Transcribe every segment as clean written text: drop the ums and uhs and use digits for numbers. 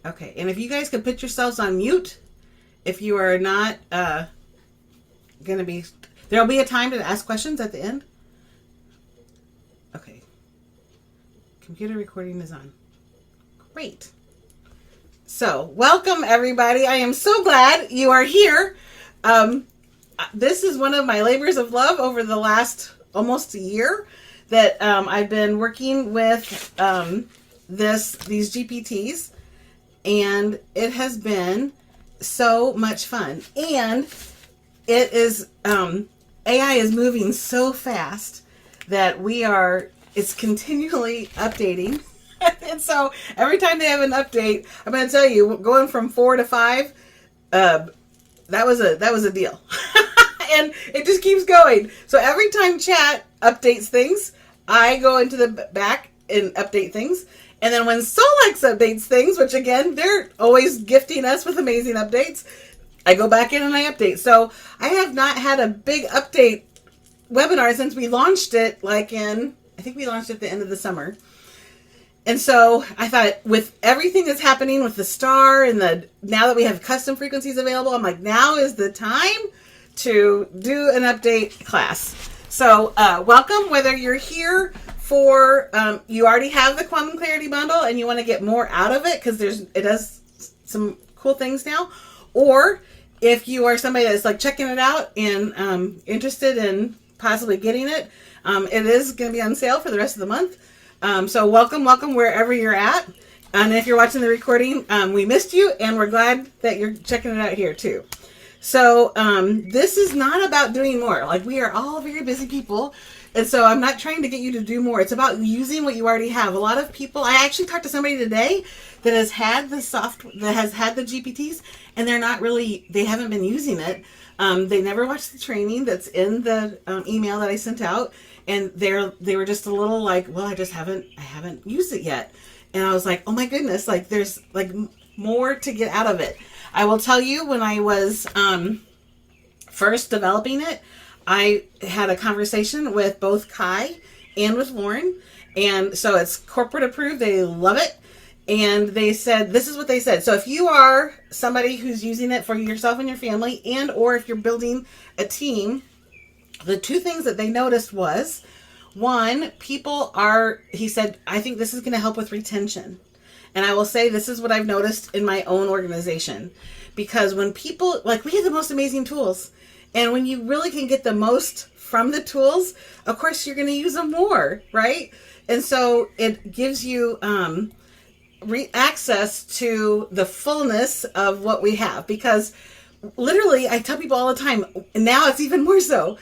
Okay, and if you guys could put yourselves on mute, if you are not going to be, there'll be a time to ask questions at the end. Okay, computer recording is on. Great. So, welcome everybody. I am so glad you are here. Um, this is one of my labors of love over the last almost a year that I've been working with these GPTs, and it has been so much fun. And it is AI is moving so fast that it's continually updating. And so every time they have an update, I'm going to tell you, going from 4 to 5, uh, that was a deal. And it just keeps going. So every time chat updates things, I go into the back and update things. And then when Solex updates things, which again, they're always gifting us with amazing updates, I go back in and I update. So I have not had a big update webinar since we launched it, I think we launched it at the end of the summer. And so I thought, with everything that's happening with the star and now that we have custom frequencies available, I'm like, now is the time to do an update class. So welcome, whether you're here for, you already have the Quantum Clarity bundle and you want to get more out of it because it does some cool things now, or if you are somebody that's like checking it out and interested in possibly getting it, it is going to be on sale for the rest of the month. So welcome wherever you're at. And if you're watching the recording, we missed you and we're glad that you're checking it out here too. So this is not about doing more. Like, we are all very busy people. And so I'm not trying to get you to do more. It's about using what you already have. A lot of people, I actually talked to somebody today that has had the GPTs, and they haven't been using it. They never watched the training that's in the email that I sent out. And they were just a little like, well, I haven't used it yet. And I was like, oh my goodness, like there's like more to get out of it. I will tell you, when I was first developing it, I had a conversation with both Kai and with Lauren. And so it's corporate approved. They love it. And they said, this is what they said. So if you are somebody who's using it for yourself and your family, and or if you're building a team, the two things that they noticed was, one, he said, I think this is going to help with retention. And I will say, this is what I've noticed in my own organization. Because when people, like, we have the most amazing tools. And when you really can get the most from the tools, of course, you're going to use them more, right? And so it gives you access to the fullness of what we have. Because literally, I tell people all the time, and now it's even more so,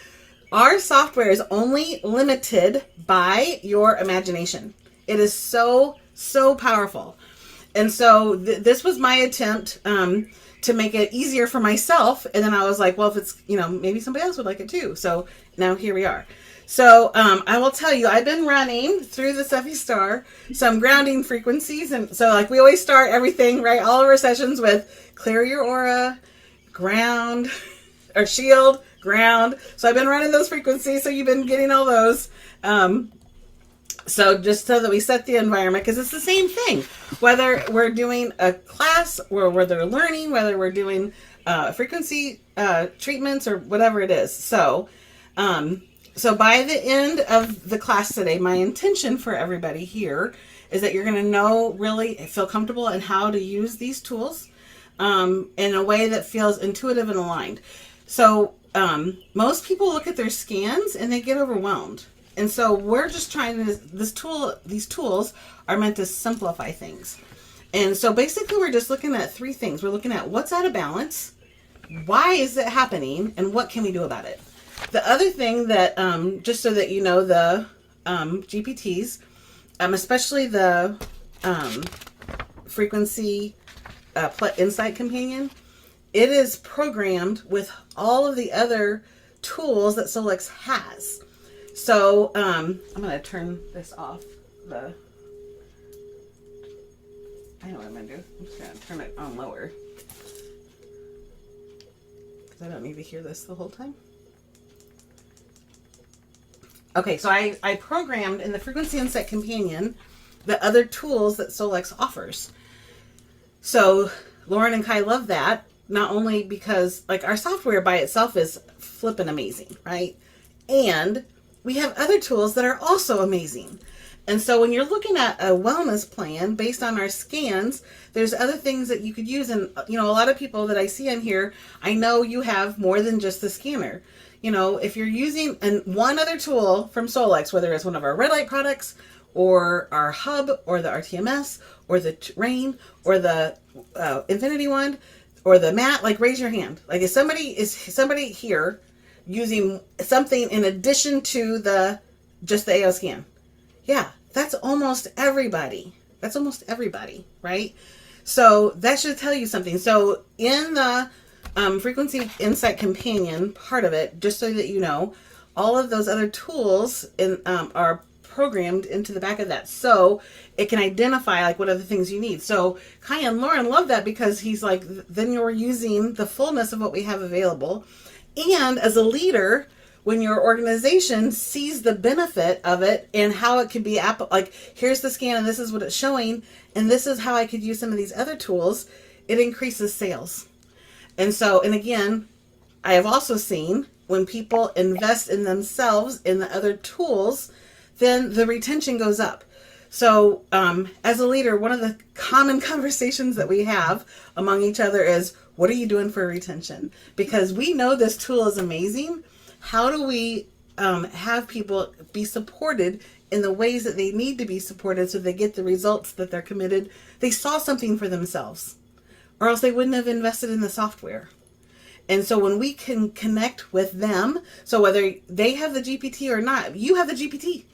our software is only limited by your imagination. It is so, so powerful. And so this was my attempt to make it easier for myself. And then I was like, well, if it's, maybe somebody else would like it too. So now here we are. So I will tell you, I've been running through the SEFI Star some grounding frequencies. And so, like, we always start everything, right? All of our sessions with clear your aura, ground, or shield, ground. So I've been running those frequencies. So you've been getting all those. So just so that we set the environment, because it's the same thing, whether we're doing a class or whether they're learning, whether we're doing frequency treatments or whatever it is. So by the end of the class today, my intention for everybody here is that you're going to really feel comfortable in how to use these tools in a way that feels intuitive and aligned. So most people look at their scans and they get overwhelmed. And so we're just these tools are meant to simplify things. And so basically we're just looking at three things. We're looking at what's out of balance, why is it happening, and what can we do about it. The other thing that, just so that you know, the GPTs, especially the frequency insight companion, it is programmed with all of the other tools that Solex has. So I'm going to turn this off. I know what I'm going to do. I'm just going to turn it on lower, because I don't need to hear this the whole time. Okay, so I programmed in the Frequency Insight Companion, the other tools that Solex offers. So Lauren and Kai love that, not only because like our software by itself is flippin' amazing, right? And we have other tools that are also amazing. And so when you're looking at a wellness plan based on our scans, there's other things that you could use. And, you know, a lot of people that I see in here, I know you have more than just the scanner. You know, if you're using one other tool from Solex, whether it's one of our red light products or our hub or the RTMS or the rain or the infinity wand or the mat, like raise your hand. Like if somebody here using something in addition to just the AO scan. Yeah, that's almost everybody. That's almost everybody, right? So that should tell you something. So in the Frequency Insight Companion part of it, just so that you know, all of those other tools are programmed into the back of that. So it can identify like what are the things you need. So Kai and Lauren love that because he's like, then you're using the fullness of what we have available. And as a leader, when your organization sees the benefit of it and how it could be, like, here's the scan and this is what it's showing, and this is how I could use some of these other tools, it increases sales. And so, and again, I have also seen when people invest in themselves in the other tools, then the retention goes up. So as a leader, one of the common conversations that we have among each other is, what are you doing for retention? Because we know this tool is amazing. How do we have people be supported in the ways that they need to be supported so they get the results that they're committed? They saw something for themselves, or else they wouldn't have invested in the software. And so when we can connect with them, so whether they have the GPT or not, you have the GPT.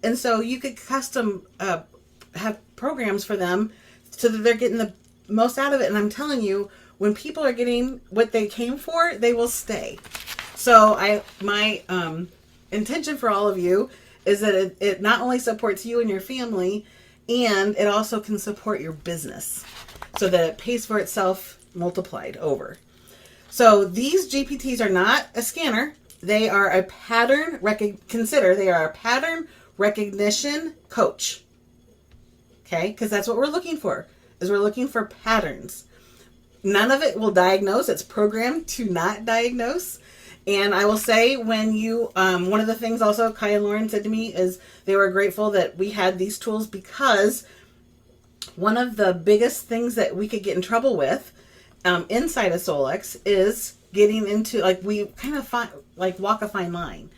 And so you could custom have programs for them so that they're getting the most out of it. And I'm telling you, when people are getting what they came for, they will stay. So my intention for all of you is that it not only supports you and your family, and it also can support your business so that it pays for itself multiplied over. So these GPTs are not a scanner. They are a pattern recognition coach. Okay? Because that's what we're looking for, is we're looking for patterns. None of it will diagnose. It's programmed to not diagnose. And I will say, when you, one of the things also Kai and Lauren said to me is they were grateful that we had these tools, because one of the biggest things that we could get in trouble with inside of Solex is getting into, like, we kind of walk a fine line.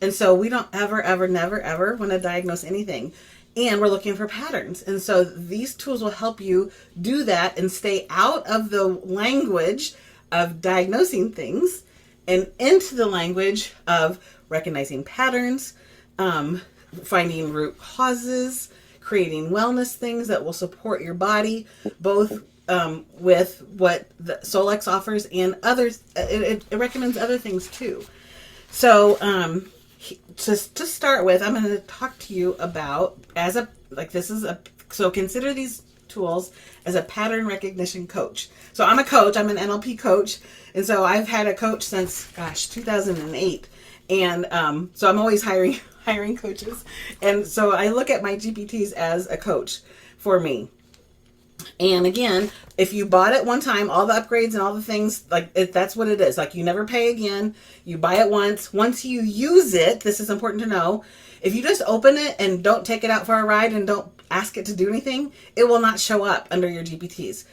And so we don't never want to diagnose anything. And we're looking for patterns. And so these tools will help you do that and stay out of the language of diagnosing things and into the language of recognizing patterns, finding root causes, creating wellness things that will support your body, both with what the Solex offers and others. It recommends other things too. So to start with, I'm going to talk to you about so consider these tools as a pattern recognition coach. So I'm a coach. I'm an NLP coach. And so I've had a coach since, 2008. And so I'm always hiring coaches. And so I look at my GPTs as a coach for me. And again, if you bought it one time, all the upgrades and all the things, that's what it is. Like, you never pay again. You buy it once. Once you use it, this is important to know. If you just open it and don't take it out for a ride and don't ask it to do anything, it will not show up under your GPTs.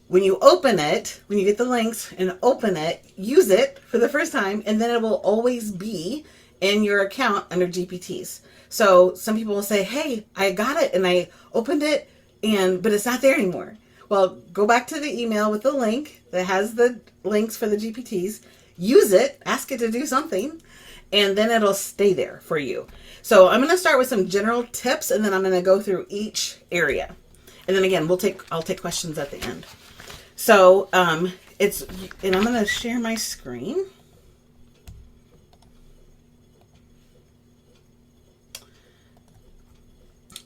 When you open it, when you get the links and open it, use it for the first time, and then it will always be in your account under GPTs. So some people will say, hey, I got it and I opened it, but it's not there anymore. Well, go back to the email with the link that has the links for the GPTs, use it, ask it to do something, and then it'll stay there for you. So I'm going to start with some general tips, and then I'm going to go through each area. And then again, I'll take questions at the end. So and I'm going to share my screen.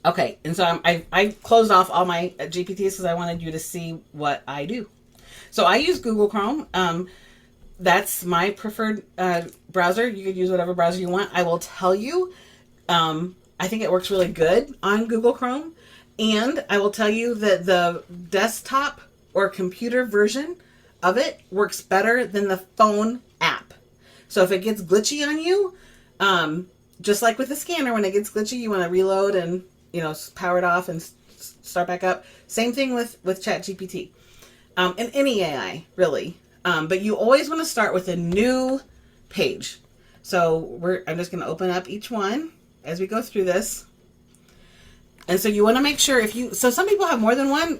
Okay, and so I closed off all my GPTs because I wanted you to see what I do. So I use Google Chrome. That's my preferred browser. You could use whatever browser you want. I will tell you, I think it works really good on Google Chrome. And I will tell you that the desktop or computer version of it works better than the phone app. So if it gets glitchy on you, just like with the scanner, when it gets glitchy, you want to reload and, power it off and start back up. Same thing with ChatGPT. And any AI, really. But you always want to start with a new page. So I'm just going to open up each one as we go through this. And so you want to make sure some people have more than one.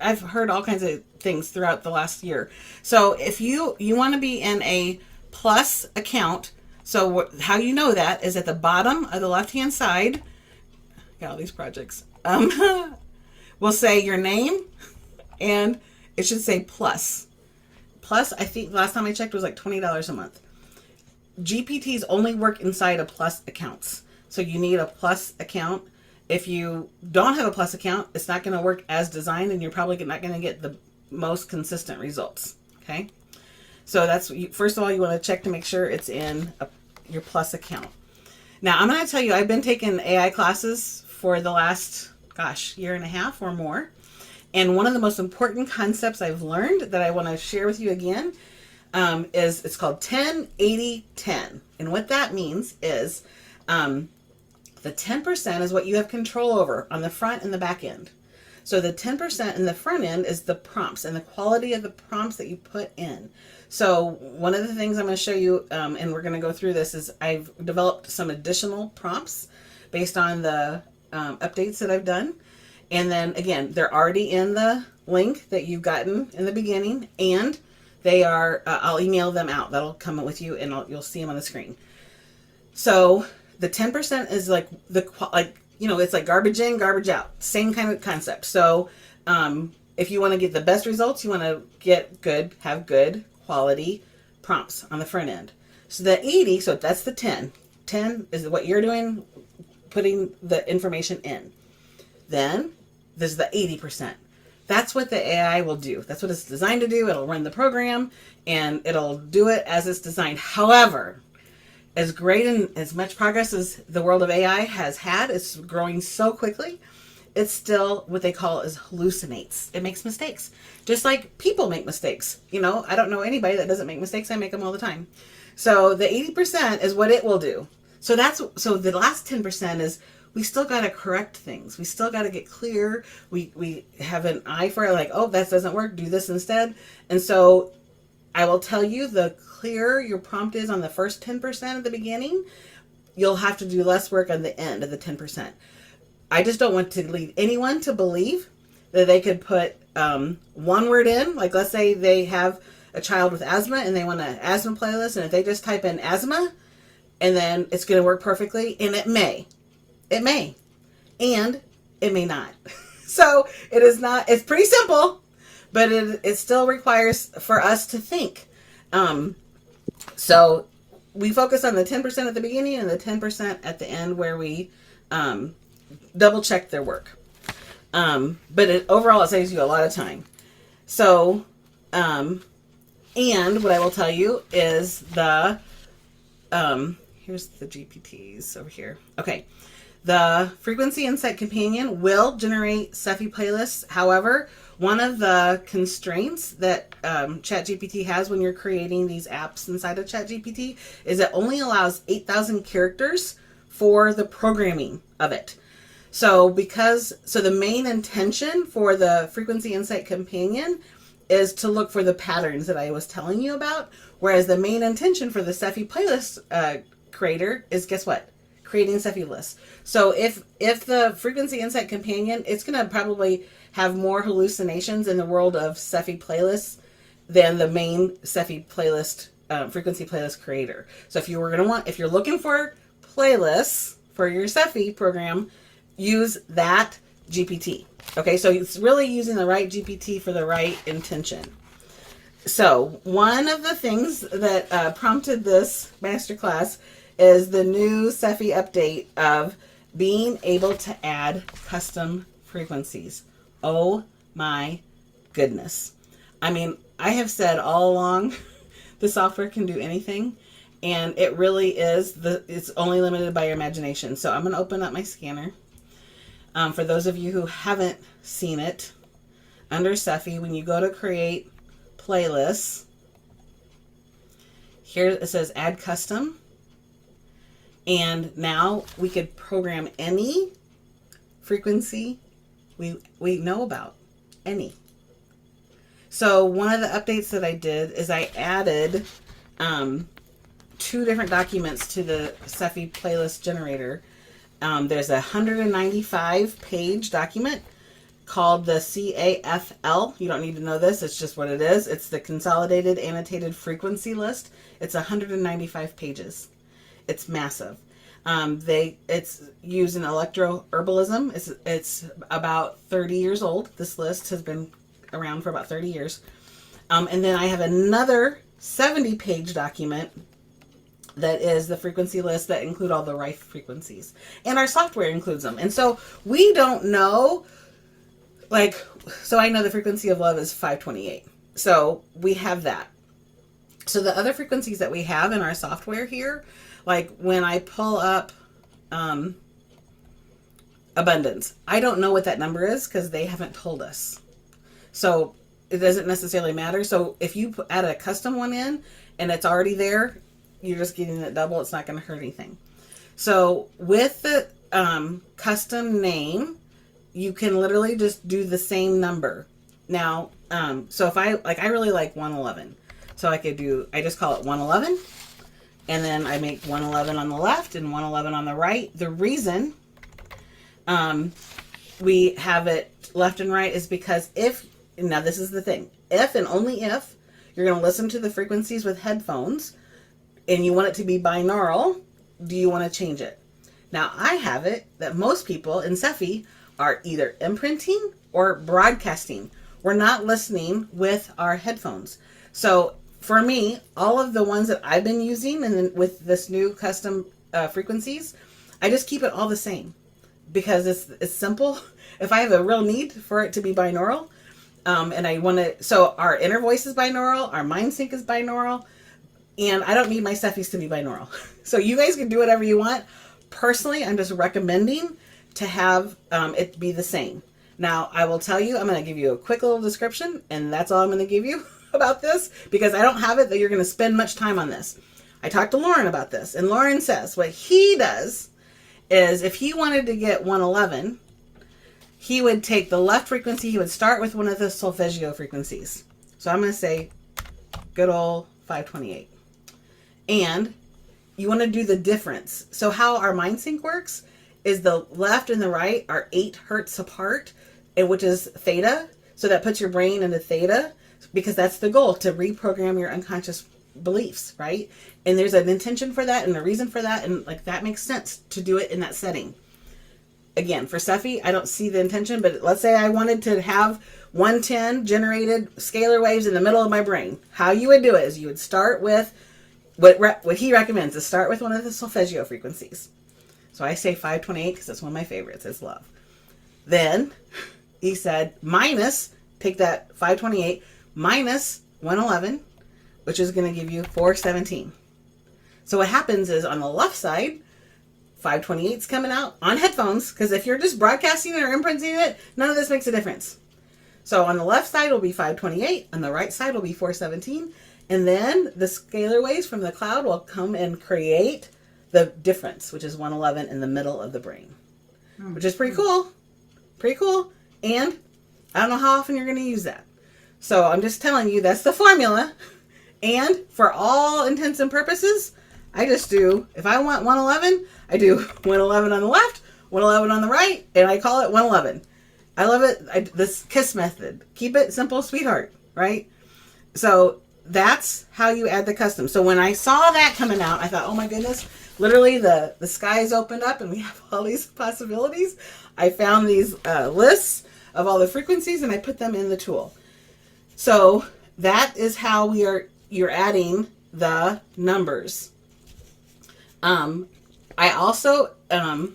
I've heard all kinds of things throughout the last year. So if you want to be in a plus account, so how you know that is at the bottom of the left-hand side. Got all these projects. We'll say your name, and it should say plus. Plus, I think last time I checked was like $20 a month. GPTs only work inside of plus accounts. So you need a plus account. If you don't have a plus account, it's not going to work as designed, and you're probably not going to get the most consistent results. Okay? So first of all, you want to check to make sure it's in your plus account. Now, I'm going to tell you, I've been taking AI classes for the last, year and a half or more. And one of the most important concepts I've learned that I want to share with you again is it's called 10-80-10. And what that means is the 10% is what you have control over on the front and the back end. So the 10% in the front end is the prompts and the quality of the prompts that you put in. So one of the things I'm going to show you, and we're going to go through this, is I've developed some additional prompts based on the updates that I've done. And then again, they're already in the link that you've gotten in the beginning, and they are, I'll email them out. That'll come with you, and you'll see them on the screen. So the 10% is it's like garbage in, garbage out. Same kind of concept. So if you want to get the best results, you want to have good quality prompts on the front end. So the 80, so that's the 10. 10 is what you're doing, putting the information in. Then there's the 80%. That's what the AI will do. That's what it's designed to do. It'll run the program and it'll do it as it's designed. However, as great and as much progress as the world of AI has had, it's growing so quickly, it's still what they call is hallucinates. It makes mistakes. Just like people make mistakes. I don't know anybody that doesn't make mistakes. I make them all the time. So the 80% is what it will do. So the last 10% is we still got to correct things. We still got to get clear. We have an eye for it, like, oh, that doesn't work. Do this instead. And so I will tell you, the clearer your prompt is on the first 10% at the beginning, you'll have to do less work on the end of the 10%. I just don't want to lead anyone to believe that they could put one word in. Like, let's say they have a child with asthma and they want an asthma playlist, and if they just type in asthma, and then it's going to work perfectly, and it may, and it may not. So it's pretty simple, but it still requires for us to think. So we focus on the 10% at the beginning and the 10% at the end, where we double check their work. But overall, it saves you a lot of time. So, and what I will tell you is here's the GPTs over here. Okay. The Frequency Insight Companion will generate SEFI playlists. However, one of the constraints that ChatGPT has when you're creating these apps inside of ChatGPT is it only allows 8,000 characters for the programming of it. So the main intention for the Frequency Insight Companion is to look for the patterns that I was telling you about, whereas the main intention for the SEFI playlist creator is, guess what? Creating SEFI lists. So if the Frequency Insight Companion, it's going to probably have more hallucinations in the world of SEFI playlists than the main SEFI playlist, frequency playlist creator. So if you're looking for playlists for your SEFI program, use that GPT. Okay, so it's really using the right GPT for the right intention. So one of the things that prompted this masterclass is the new SEFI update of being able to add custom frequencies. Oh my goodness. I mean, I have said all along the software can do anything, and it really is. It's only limited by your imagination. So I'm going to open up my scanner. For those of you who haven't seen it, under SEFI, when you go to create playlists, here it says add custom. And now we could program any frequency we know about. Any. So one of the updates that I did is I added 2 different documents to the SEFI playlist generator. There's a 195 page document called the CAFL. You don't need to know this. It's just what it is. It's the Consolidated Annotated Frequency List. It's 195 pages. It's massive. It's used in electroherbalism. It's about 30 years old. This list has been around for about 30 years. And then I have another 70-page document that is the frequency list that include all the Rife frequencies. And our software includes them. And so we don't know, so I know the frequency of love is 528. So we have that. So the other frequencies that we have in our software here, like when I pull up abundance, I don't know what that number is because they haven't told us. So it doesn't necessarily matter. So if you add a custom one in and it's already there, you're just getting it double. It's not going to hurt anything. So with the custom name, you can literally just do the same number. Now, so if I really like 111. So I just call it 111. And then I make 111 on the left and 111 on the right. The reason we have it left and right is because now this is the thing, if and only if you're going to listen to the frequencies with headphones and you want it to be binaural, do you want to change it? Now I have it that most people in SEFI are either imprinting or broadcasting. We're not listening with our headphones. So for me, all of the ones that I've been using and then with this new custom frequencies, I just keep it all the same because it's simple. If I have a real need for it to be binaural, and I want to, so our inner voice is binaural, our mind sync is binaural, and I don't need my SEFIs to be binaural. So you guys can do whatever you want. Personally, I'm just recommending to have it be the same. Now, I will tell you, I'm going to give you a quick little description, and that's all I'm going to give you about this, because I don't have it that you're going to spend much time on this. I talked to Lauren about this, and Lauren says what he does is if he wanted to get 111, he would take the left frequency, he would start with one of the solfeggio frequencies. So I'm going to say good old 528. And you want to do the difference. So how our mind sync works is the left and the right are 8 hertz apart, which is theta. So that puts your brain into theta, because that's the goal, to reprogram your unconscious beliefs, right? And there's an intention for that and a reason for that, and that makes sense to do it in that setting. Again, for SEFI, I don't see the intention, but let's say I wanted to have 110 generated scalar waves in the middle of my brain. How you would do it is you would start with what he recommends is start with one of the solfeggio frequencies. So I say 528 because it's one of my favorites. It's love. Then he said take that 528 minus 111, which is going to give you 417. So what happens is on the left side, 528 is coming out on headphones, because if you're just broadcasting it or imprinting it, none of this makes a difference. So on the left side will be 528, on the right side will be 417, and then the scalar waves from the cloud will come and create the difference, which is 111 in the middle of the brain, which is pretty cool. Pretty cool. And I don't know how often you're going to use that. So I'm just telling you that's the formula. And for all intents and purposes, I just do, if I want 111, I do 111 on the left, 111 on the right, and I call it 111. I love it. This KISS method. Keep it simple, sweetheart, right? So that's how you add the custom. So when I saw that coming out, I thought, oh my goodness, literally the skies opened up and we have all these possibilities. I found these lists of all the frequencies and I put them in the tool. So that is how you're adding the numbers. I also, we're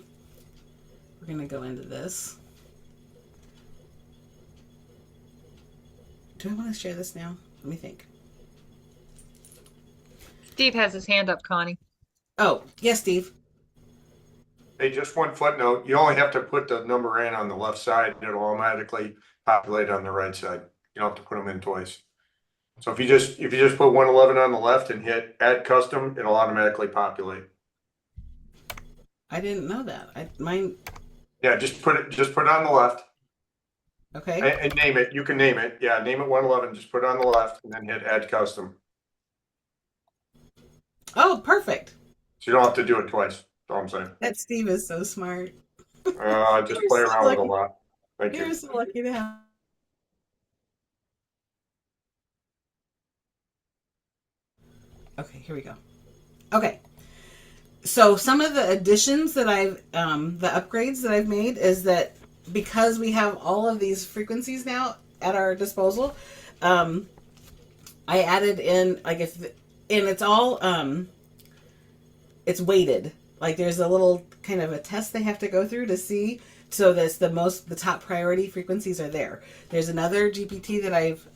going to go into this. Do I want to share this now? Let me think. Steve has his hand up, Connie. Oh, yes, Steve. Hey, just one footnote. You only have to put the number in on the left side. It'll automatically populate on the right side. You don't have to put them in twice. So if you just put 111 on the left and hit add custom, it'll automatically populate. I didn't know that. Mine. Yeah, just put it on the left Okay. and name it. You can name it. Yeah, name it 111. Just put it on the left and then hit add custom. Oh, perfect. So you don't have to do it twice. That's all I'm saying. That Steve is so smart. Just You're play so around with it a lucky. lot. Thank You're you. so lucky to have. Okay, here we go. Okay. So some of the additions that the upgrades that I've made is that because we have all of these frequencies now at our disposal, um, I added in like if, and it's all it's weighted. Like there's a little kind of a test they have to go through to see. So that's the top priority frequencies are there. There's another GPT that I've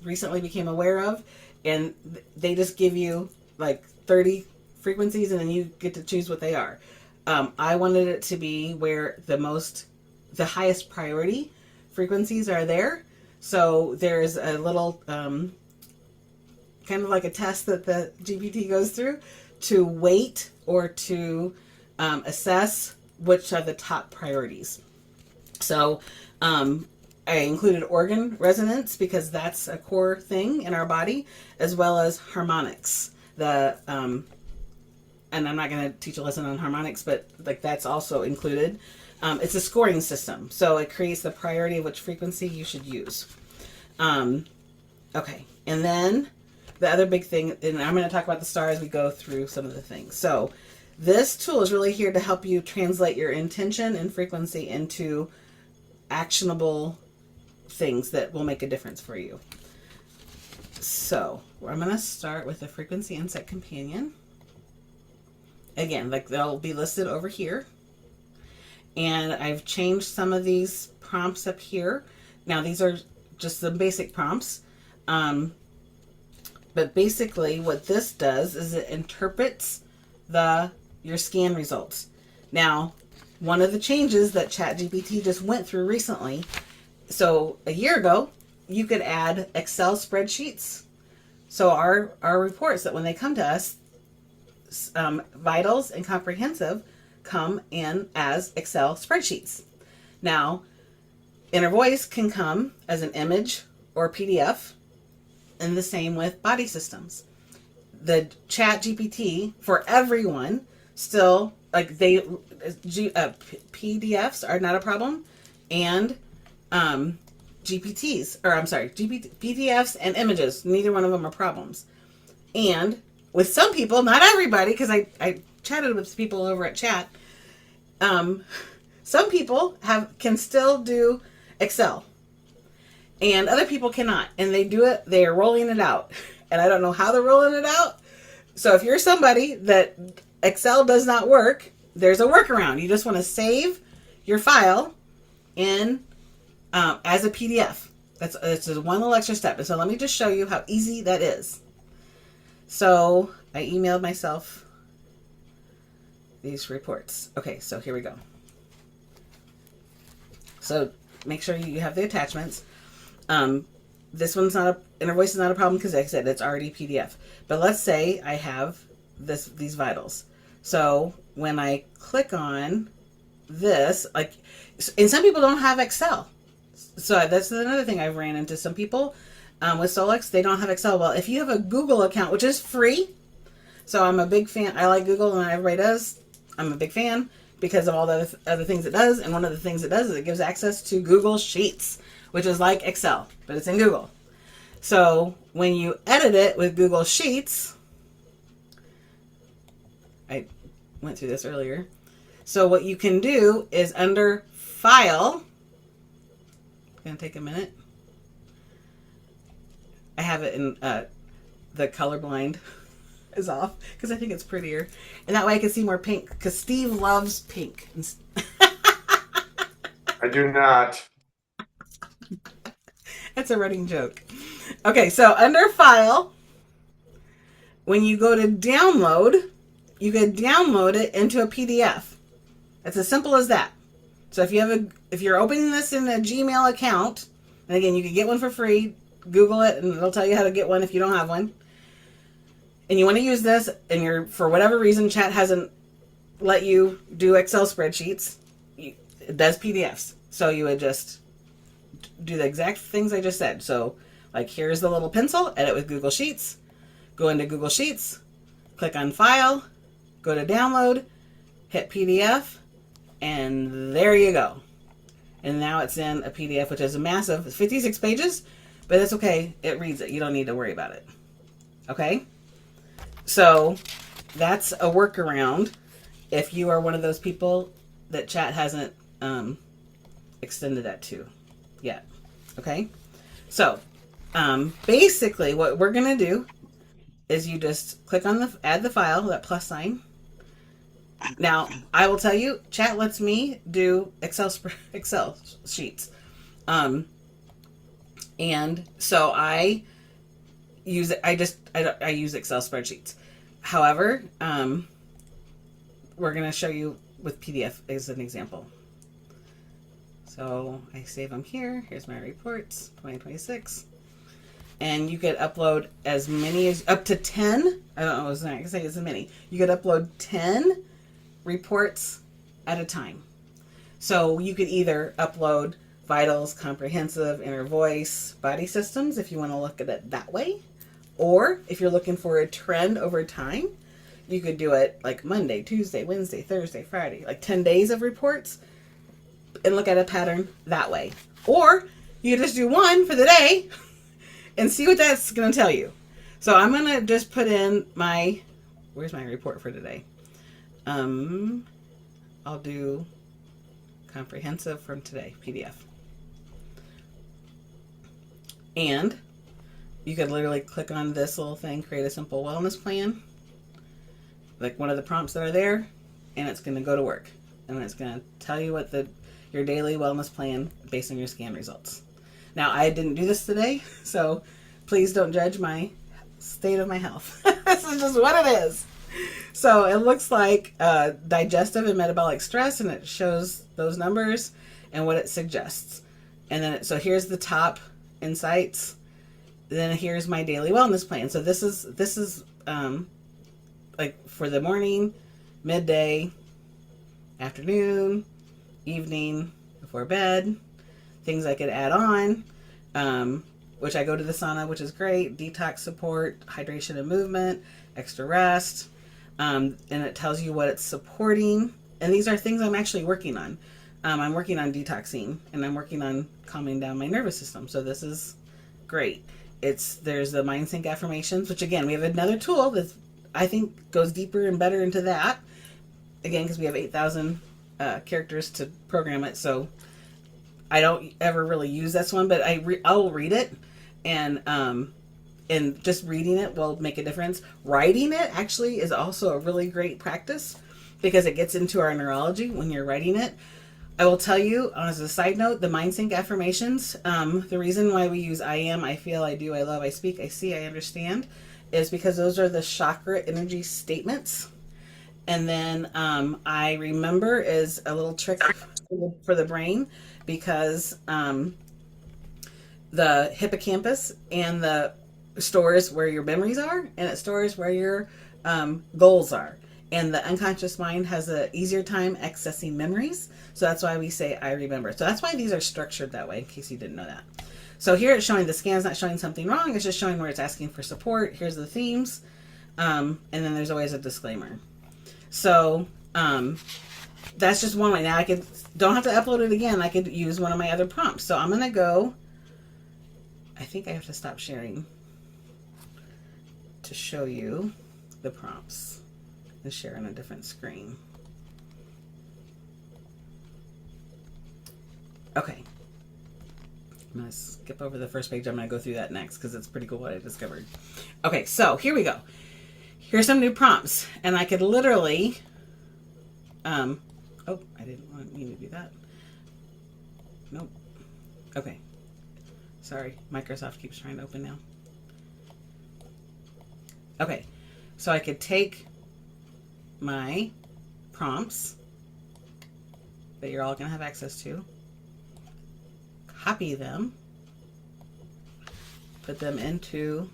recently became aware of, and they just give you like 30 frequencies, and then you get to choose what they are. I wanted it to be where the highest priority frequencies are there. So there's a little kind of like a test that the GPT goes through to weight or to assess which are the top priorities. So I included organ resonance because that's a core thing in our body, as well as harmonics. And I'm not going to teach a lesson on harmonics, but like that's also included. It's a scoring system, so it creates the priority of which frequency you should use. Okay, and then the other big thing, and I'm going to talk about the star as we go through some of the things. So this tool is really here to help you translate your intention and frequency into actionable things that will make a difference for you. So I'm going to start with the Frequency Insight Companion. Again, like they'll be listed over here. And I've changed some of these prompts up here. Now these are just the basic prompts. But basically what this does is it interprets your scan results. Now, one of the changes that ChatGPT just went through recently, so a year ago, you could add Excel spreadsheets. So our reports that when they come to us, vitals and comprehensive come in as Excel spreadsheets. Now, inner voice can come as an image or PDF, and the same with body systems. The Chat GPT for everyone still like PDFs are not a problem, and PDFs and images, neither one of them are problems. And with some people, not everybody, because I chatted with people over at Chat. Some people can still do Excel, and other people cannot, and they do it. They are rolling it out, and I don't know how they're rolling it out. So if you're somebody that Excel does not work, there's a workaround. You just want to save your file in as a PDF. That's just one little extra step. And so let me just show you how easy that is. So I emailed myself these reports. Okay, so here we go. So make sure you have the attachments. This one's not inner voice is not a problem because, like I said, it's already PDF. But let's say I have these vitals. So when I click on this, like, and some people don't have Excel. So that's another thing I've ran into. Some people with Solex, they don't have Excel. Well, if you have a Google account, which is free, so I'm a big fan. I like Google, and everybody does. I'm a big fan because of all the other things it does. And one of the things it does is it gives access to Google Sheets, which is like Excel, but it's in Google. So when you edit it with Google Sheets, I went through this earlier. So what you can do is under File, it's going to take a minute. I have it in the colorblind is off because I think it's prettier. And that way I can see more pink because Steve loves pink. I do not. That's a running joke. Okay, so under File, when you go to download, you can download it into a PDF. It's as simple as that. So if you're opening this in a Gmail account, and again, you can get one for free. Google it, and it'll tell you how to get one if you don't have one. And you want to use this, and you're, for whatever reason, chat hasn't let you do Excel spreadsheets. It does PDFs. So you would just do the exact things I just said. So, like, here's the little pencil, edit with Google Sheets. Go into Google Sheets, click on File, go to Download, hit PDF, and there you go. And now it's in a PDF, which is a massive 56 pages, but it's okay. It reads it. You don't need to worry about it. Okay? So that's a workaround if you are one of those people that chat hasn't extended that to yet. Okay? So basically what we're going to do is you just click on the add the file, that plus sign. Now, I will tell you, chat lets me do Excel sheets. And so I use I use Excel spreadsheets. However, we're going to show you with PDF as an example. So I save them here. Here's my reports, 2026. And you could upload as many as, up to 10. I don't know, I was not going to say as many. You could upload 10 reports at a time. So you could either upload vitals, comprehensive, inner voice, body systems, if you want to look at it that way. Or if you're looking for a trend over time, you could do it like Monday, Tuesday, Wednesday, Thursday, Friday, like 10 days of reports, and look at a pattern that way. Or you just do one for the day and see what that's going to tell you. So I'm going to just put in where's my report for today? I'll do comprehensive from today, PDF. And you could literally click on this little thing, create a simple wellness plan, like one of the prompts that are there, and it's going to go to work. And it's going to tell you what your daily wellness plan based on your scan results. Now, I didn't do this today, so please don't judge my state of my health. This is just what it is. So it looks like digestive and metabolic stress, and it shows those numbers and what it suggests. And then, so here's the top insights. Then here's my daily wellness plan. So this is like for the morning, midday, afternoon, evening, before bed, things I could add on, which I go to the sauna, which is great, detox support, hydration and movement, extra rest, and it tells you what it's supporting. And these are things I'm actually working on. I'm working on detoxing, and I'm working on calming down my nervous system. So this is great. There's the mind sync affirmations, which again, we have another tool that I think goes deeper and better into that. Again, because we have 8,000 characters to program it, so I don't ever really use this one, but I'll read it, and just reading it will make a difference. Writing it actually is also a really great practice because it gets into our neurology when you're writing it. I will tell you, as a side note, the mind sync affirmations, the reason why we use I am, I feel, I do, I love, I speak, I see, I understand, is because those are the chakra energy statements. And then I remember is a little trick for the brain, because the hippocampus and the stores where your memories are, and it stores where your goals are. And the unconscious mind has an easier time accessing memories. So that's why we say I remember. So that's why these are structured that way, in case you didn't know that. So here it's showing the scan's not showing something wrong. It's just showing where it's asking for support. Here's the themes. And then there's always a disclaimer. So that's just one way. Now I don't have to upload it again. I could use one of my other prompts. So I'm going to go, I think I have to stop sharing to show you the prompts and share on a different screen. Okay. I'm going to skip over the first page. I'm going to go through that next because it's pretty cool what I discovered. Okay, so here we go. Here's some new prompts, and I could literally, oh, I didn't want me to do that. Nope. Okay. Sorry, Microsoft keeps trying to open now. Okay, so I could take my prompts that you're all going to have access to. Copy them. Put them into,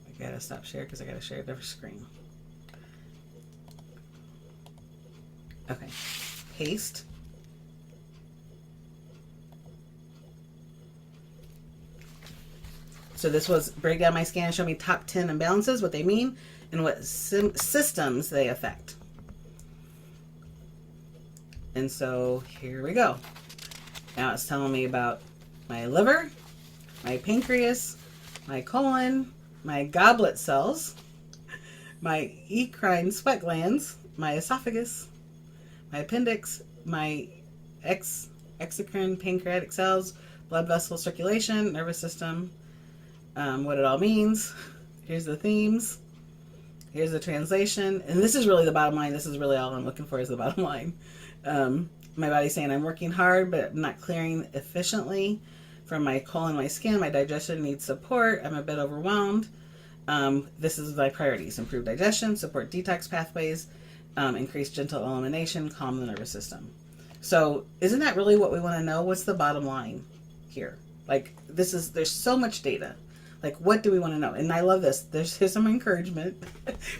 I gotta stop share because I gotta share a different screen. Okay, paste. So this was break down my scan, show me top 10 imbalances, what they mean, and what systems they affect. And so here we go. Now it's telling me about my liver, my pancreas, my colon, my goblet cells, my eccrine sweat glands, my esophagus, my appendix, my exocrine pancreatic cells, blood vessel circulation, nervous system, what it all means. Here's the themes. Here's the translation. And this is really the bottom line. This is really all I'm looking for is the bottom line. My body's saying I'm working hard, but not clearing efficiently from my colon, my skin. My digestion needs support. I'm a bit overwhelmed. This is my priorities: improve digestion, support detox pathways, increase gentle elimination, calm the nervous system. So isn't that really what we want to know? What's the bottom line here? Like there's so much data. Like, what do we want to know? And I love this. Here's some encouragement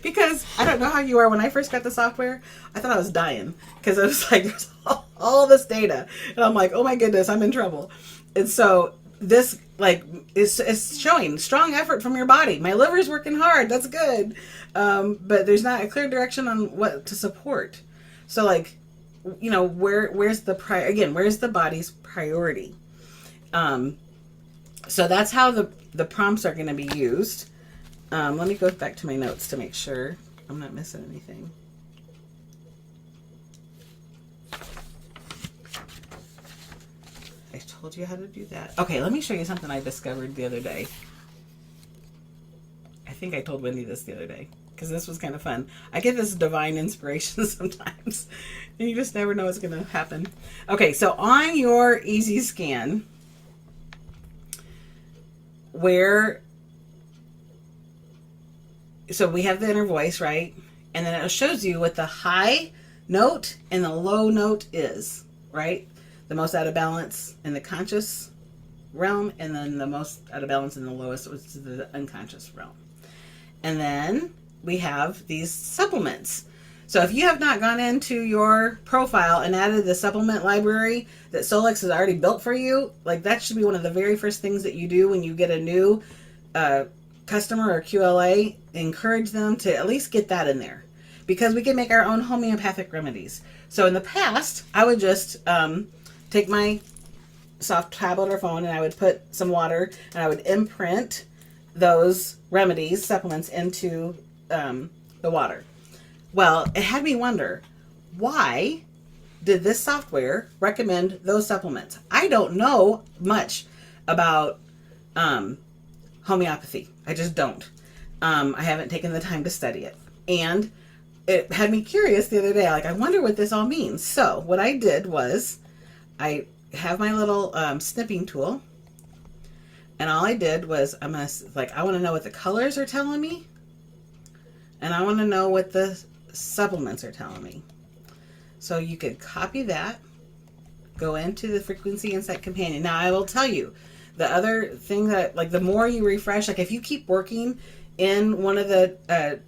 because I don't know how you are. When I first got the software, I thought I was dying because it was like, there's all this data. And I'm like, oh my goodness, I'm in trouble. And so this like is showing strong effort from your body. My liver's working hard. That's good. But there's not a clear direction on what to support. So like, you know, where's the body's priority? So that's how the prompts are going to be used. Let me go back to my notes to make sure I'm not missing anything. I told you how to do that. Okay, let me show you something I discovered the other day. I think I told Wendy this the other day because this was kind of fun. I get this divine inspiration sometimes and you just never know what's going to happen. Okay, so on your easy scan, so we have the inner voice, right? And then it shows you what the high note and the low note is, right? The most out of balance in the conscious realm, and then the most out of balance in the lowest, which is the unconscious realm. And then we have these supplements. So if you have not gone into your profile and added the supplement library that Solex has already built for you, like that should be one of the very first things that you do when you get a new customer or QLA. Encourage them to at least get that in there because we can make our own homeopathic remedies. So in the past, I would just take my soft tablet or phone and I would put some water and I would imprint those remedies, supplements into the water. Well, it had me wonder, why did this software recommend those supplements? I don't know much about homeopathy. I just don't. I haven't taken the time to study it. And it had me curious the other day, like, I wonder what this all means. So what I did was I have my little snipping tool. And all I did was I want to know what the colors are telling me. And I want to know what the supplements are telling me. So you could copy that, go into the Frequency Insight Companion. Now I will tell you, the other thing that, like, the more you refresh, like if you keep working in one of the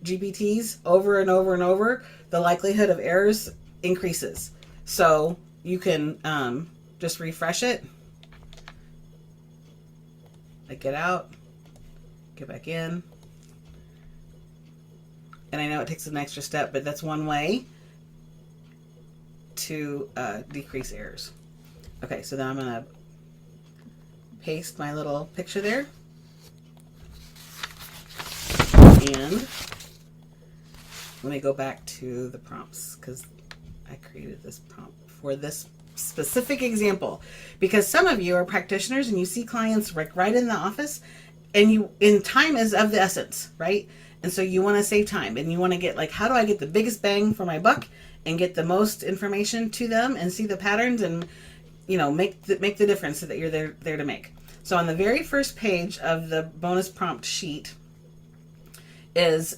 GPTs over and over and over, the likelihood of errors increases. So you can just refresh it. Like get out, get back in. And I know it takes an extra step, but that's one way to decrease errors. Okay, so then I'm going to paste my little picture there. And let me go back to the prompts because I created this prompt for this specific example. Because some of you are practitioners and you see clients like right in the office and time is of the essence, right? And so you want to save time and you want to get like, how do I get the biggest bang for my buck and get the most information to them and see the patterns and, you know, make the difference that you're there to make. So on the very first page of the bonus prompt sheet is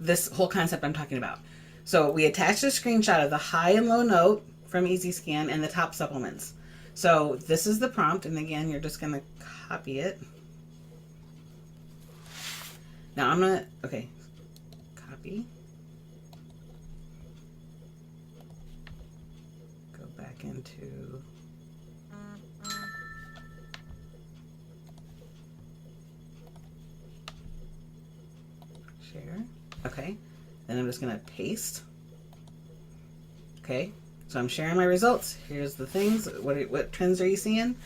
this whole concept I'm talking about. So we attached a screenshot of the high and low note from Easy Scan and the top supplements. So this is the prompt, and again, you're just going to copy it. Now I'm going to, okay, copy. Go back into share. Okay. Then I'm just going to paste. Okay. So I'm sharing my results. Here's the things. What trends are you seeing?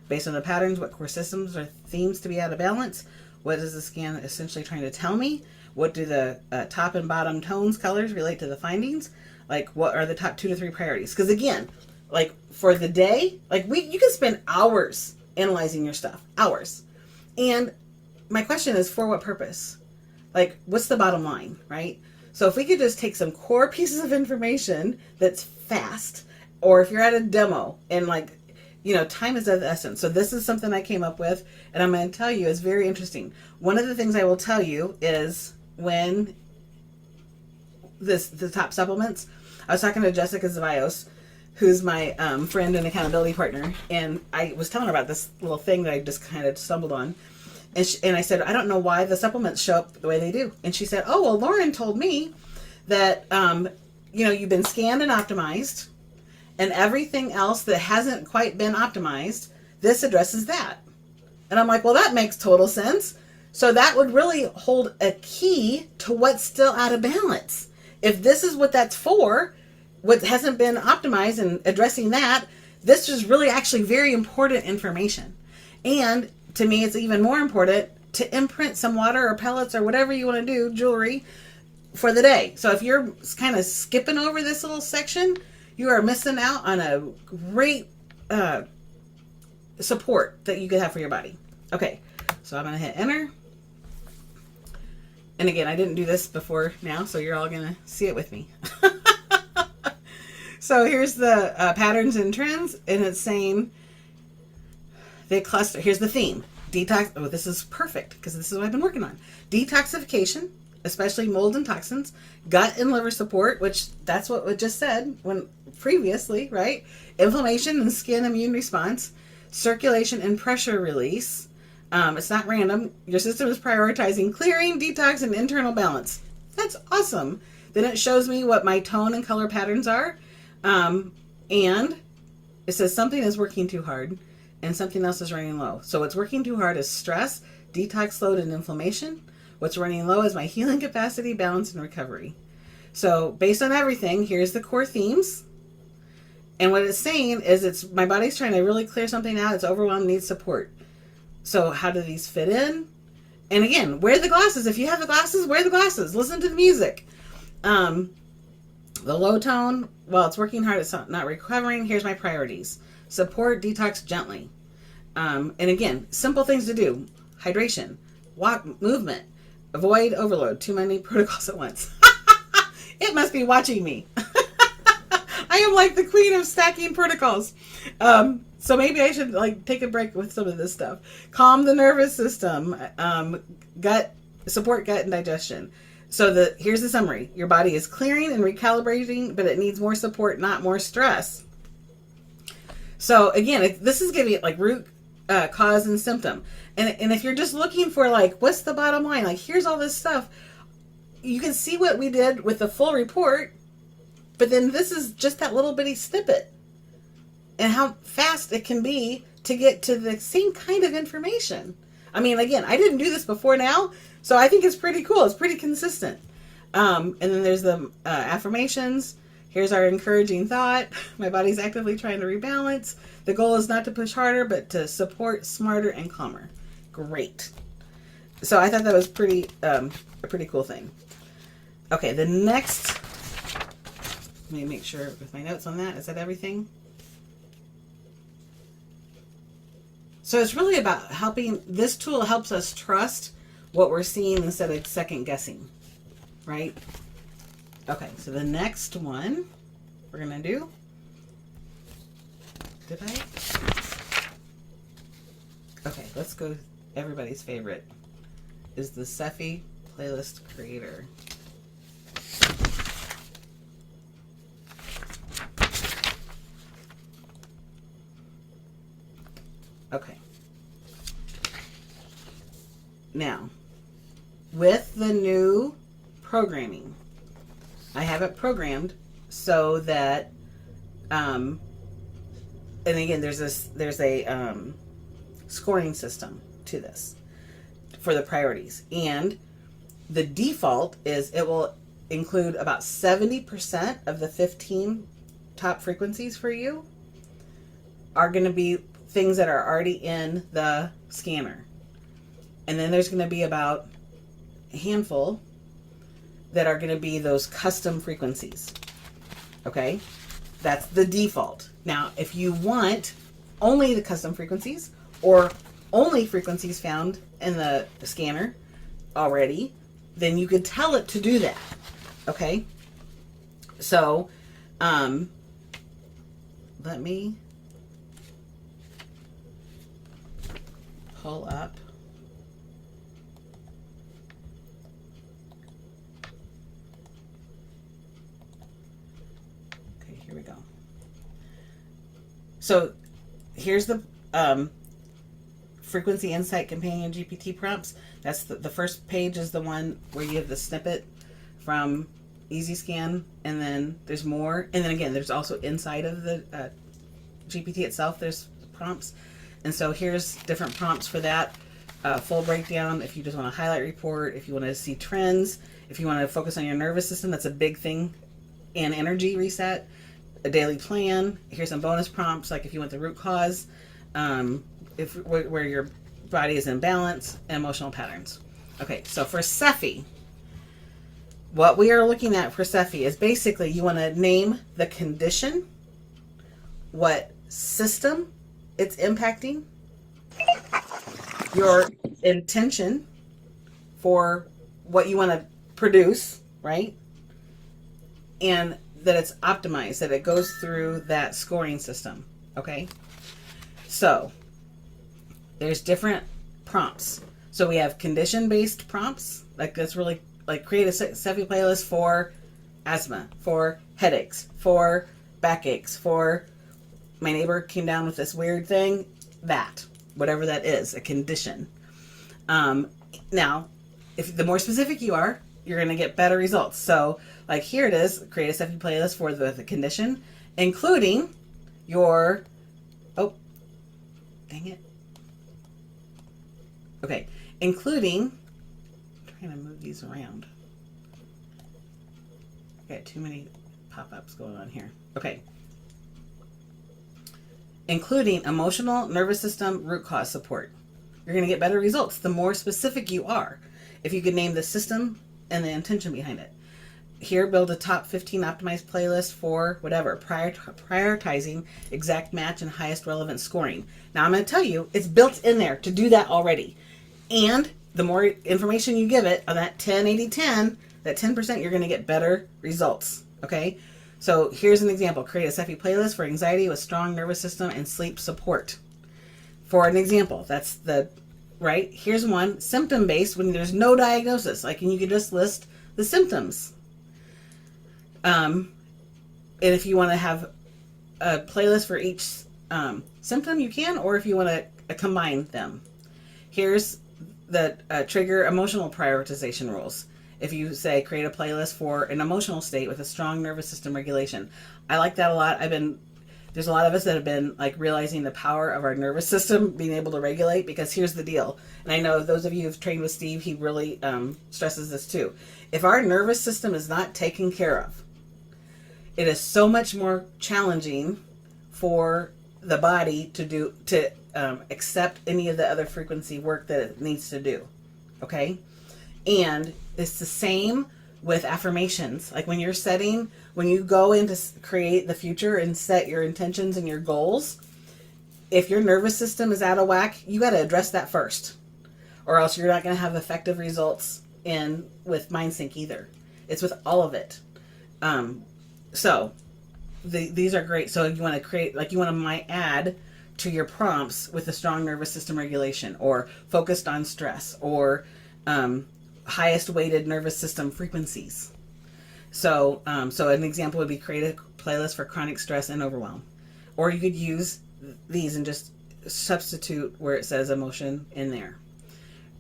Based on the patterns, what core systems or themes to be out of balance? What is the scan essentially trying to tell me? What do the top and bottom tones, colors relate to the findings? Like, what are the top 2 to 3 priorities? Because again, like for the day, like you can spend hours analyzing your stuff, hours. And my question is, for what purpose? Like, what's the bottom line, right? So if we could just take some core pieces of information that's fast, or if you're at a demo and like, you know, time is of the essence. So this is something I came up with, and I'm going to tell you is very interesting. One of the things I will tell you is when the top supplements, I was talking to Jessica Zavios, who's my friend and accountability partner, and I was telling her about this little thing that I just kind of stumbled on. And I said, I don't know why the supplements show up the way they do. And she said, oh, well, Lauren told me that, you know, you've been scanned and optimized, and everything else that hasn't quite been optimized, this addresses that. And I'm like, well, that makes total sense. So that would really hold a key to what's still out of balance. If this is what that's for, what hasn't been optimized and addressing that, this is really actually very important information. And to me, it's even more important to imprint some water or pellets or whatever you want to do, jewelry, for the day. So if you're kind of skipping over this little section, you are missing out on a great support that you could have for your body. Okay, so I'm going to hit enter. And again, I didn't do this before now, so you're all going to see it with me. So here's the patterns and trends, and it's saying they cluster. Here's the theme. Detox. Oh, this is perfect because this is what I've been working on. Detoxification, especially mold and toxins. Gut and liver support, which that's what we just said when previously, right? Inflammation and skin immune response. Circulation and pressure release. It's not random. Your system is prioritizing clearing, detox, and internal balance. That's awesome. Then it shows me what my tone and color patterns are. And it says something is working too hard and something else is running low. So what's working too hard is stress, detox load, and inflammation. What's running low is my healing capacity, balance, and recovery. So based on everything, here's the core themes. And what it's saying is my body's trying to really clear something out. It's overwhelmed, needs support. So how do these fit in? And again, wear the glasses. If you have the glasses, wear the glasses. Listen to the music. The low tone, well, it's working hard, it's not recovering. Here's my priorities. Support, detox gently. And again, simple things to do. Hydration, walk, movement, avoid overload. Too many protocols at once. It must be watching me. I am like the queen of stacking protocols. So maybe I should like take a break with some of this stuff. Calm the nervous system, gut, support gut and digestion. So here's the summary. Your body is clearing and recalibrating, but it needs more support, not more stress. So again, this is giving it like root cause and symptom. And if you're just looking for like, what's the bottom line? Like, here's all this stuff. You can see what we did with the full report, but then this is just that little bitty snippet and how fast it can be to get to the same kind of information. I mean, again, I didn't do this before now, so I think it's pretty cool. It's pretty consistent. And then there's the affirmations. Here's our encouraging thought. My body's actively trying to rebalance. The goal is not to push harder, but to support smarter and calmer. Great. So I thought that was a pretty cool thing. Okay, the next, let me make sure with my notes on that. Is that everything? So it's really about helping, this tool helps us trust what we're seeing instead of second guessing, right? Okay, so the next one we're going to do, okay, let's go, everybody's favorite is the SEFI playlist creator. Okay. Now, with the new programming, I have it programmed so that, and again, there's a scoring system to this for the priorities, and the default is it will include about 70% of the 15 top frequencies for you are going to be things that are already in the scanner. And then there's going to be about a handful that are going to be those custom frequencies. Okay? That's the default. Now, if you want only the custom frequencies or only frequencies found in the scanner already, then you could tell it to do that. Okay? So, let me pull up. Okay, here we go. So here's the frequency insight companion GPT prompts. That's the first page is the one where you have the snippet from Easy Scan, and then there's more, and then again there's also inside of the GPT itself there's prompts. And so here's different prompts for that. Full breakdown if you just want to highlight report, if you want to see trends, if you want to focus on your nervous system, that's a big thing, and energy reset, a daily plan. Here's some bonus prompts like if you want the root cause, where your body is in balance, and emotional patterns. Okay, so for SEFI, what we are looking at for SEFI is basically you want to name the condition, what system it's impacting, your intention for what you want to produce, right? And that it's optimized, that it goes through that scoring system, okay? So, there's different prompts. So we have condition-based prompts, like that's really, like create a SEFI playlist for asthma, for headaches, for backaches, for my neighbor came down with this weird thing, that, whatever that is, a condition. Now, if the more specific you are, you're going to get better results. So, like here it is, create a SEFI playlist for the condition, including your, oh, dang it. Okay, including, I'm trying to move these around. I got too many pop-ups going on here. Okay. Including emotional, nervous system, root cause support. You're going to get better results the more specific you are. If you could name the system and the intention behind it. Here, build a top 15 optimized playlist for whatever, prioritizing exact match and highest relevant scoring. Now, I'm going to tell you, it's built in there to do that already. And the more information you give it on that 10-80-10, that 10%, you're going to get better results. Okay? So here's an example. Create a SEFI playlist for anxiety with strong nervous system and sleep support. For an example, that's the, right? Here's one, symptom-based, when there's no diagnosis. Like, and you can just list the symptoms. And if you want to have a playlist for each symptom, you can, or if you want to combine them. Here's the trigger emotional prioritization rules. If you say create a playlist for an emotional state with a strong nervous system regulation. I like that a lot. There's a lot of us that have been like realizing the power of our nervous system being able to regulate, because here's the deal. And I know those of you who've trained with Steve, he really stresses this too. If our nervous system is not taken care of, it is so much more challenging for the body to accept any of the other frequency work that it needs to do. Okay? And it's the same with affirmations. Like when you go in to create the future and set your intentions and your goals, if your nervous system is out of whack, you got to address that first, or else you're not going to have effective results with MindSync either. It's with all of it. So these are great. So you want to create, like you want to add to your prompts with a strong nervous system regulation, or focused on stress, or highest weighted nervous system frequencies. So an example would be create a playlist for chronic stress and overwhelm. Or you could use these and just substitute where it says emotion in there.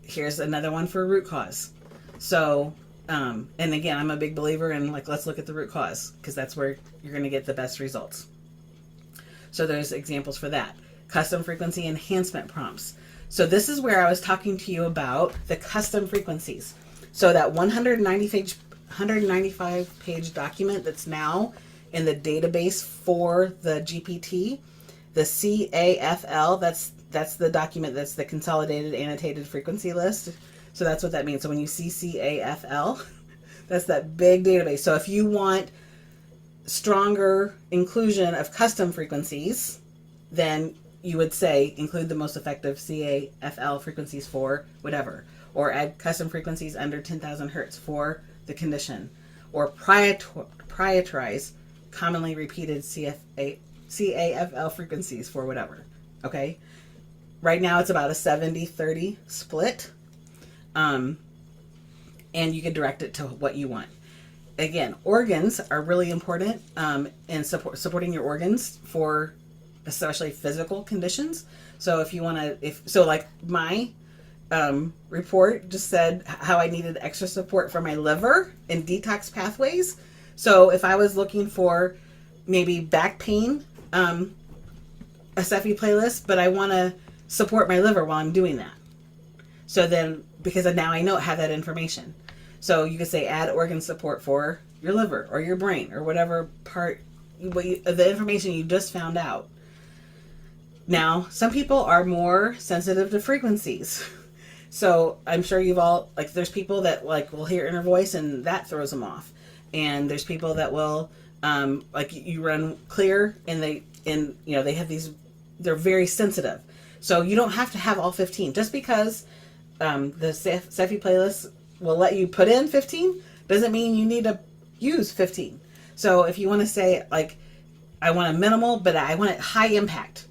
Here's another one for root cause. So, and again, I'm a big believer in like, let's look at the root cause, because that's where you're going to get the best results. So there's examples for that. Custom frequency enhancement prompts. So this is where I was talking to you about the custom frequencies. So that 195 page document that's now in the database for the GPT, the CAFL, that's the document, that's the consolidated annotated frequency list. So that's what that means. So when you see CAFL, that's that big database. So if you want stronger inclusion of custom frequencies, then you would say include the most effective CAFL frequencies for whatever, or add custom frequencies under 10,000 hertz for the condition, or prioritize commonly repeated CAFL frequencies for whatever. Okay. Right now it's about a 70-30 split. And you can direct it to what you want. Again, organs are really important in supporting your organs for especially physical conditions. So if you want to, like my report just said how I needed extra support for my liver and detox pathways. So if I was looking for maybe back pain, a SEFI playlist, but I want to support my liver while I'm doing that. So then, because now I have that information. So you could say add organ support for your liver or your brain or whatever part, the information you just found out. Now, some people are more sensitive to frequencies. So I'm sure you've all, like, there's people that like will hear inner voice and that throws them off. And there's people that will, like you run clear and they have these, they're very sensitive. So you don't have to have all 15. Just because the SEFI playlist will let you put in 15 doesn't mean you need to use 15. So if you want to say, like, I want a minimal, but I want it high impact.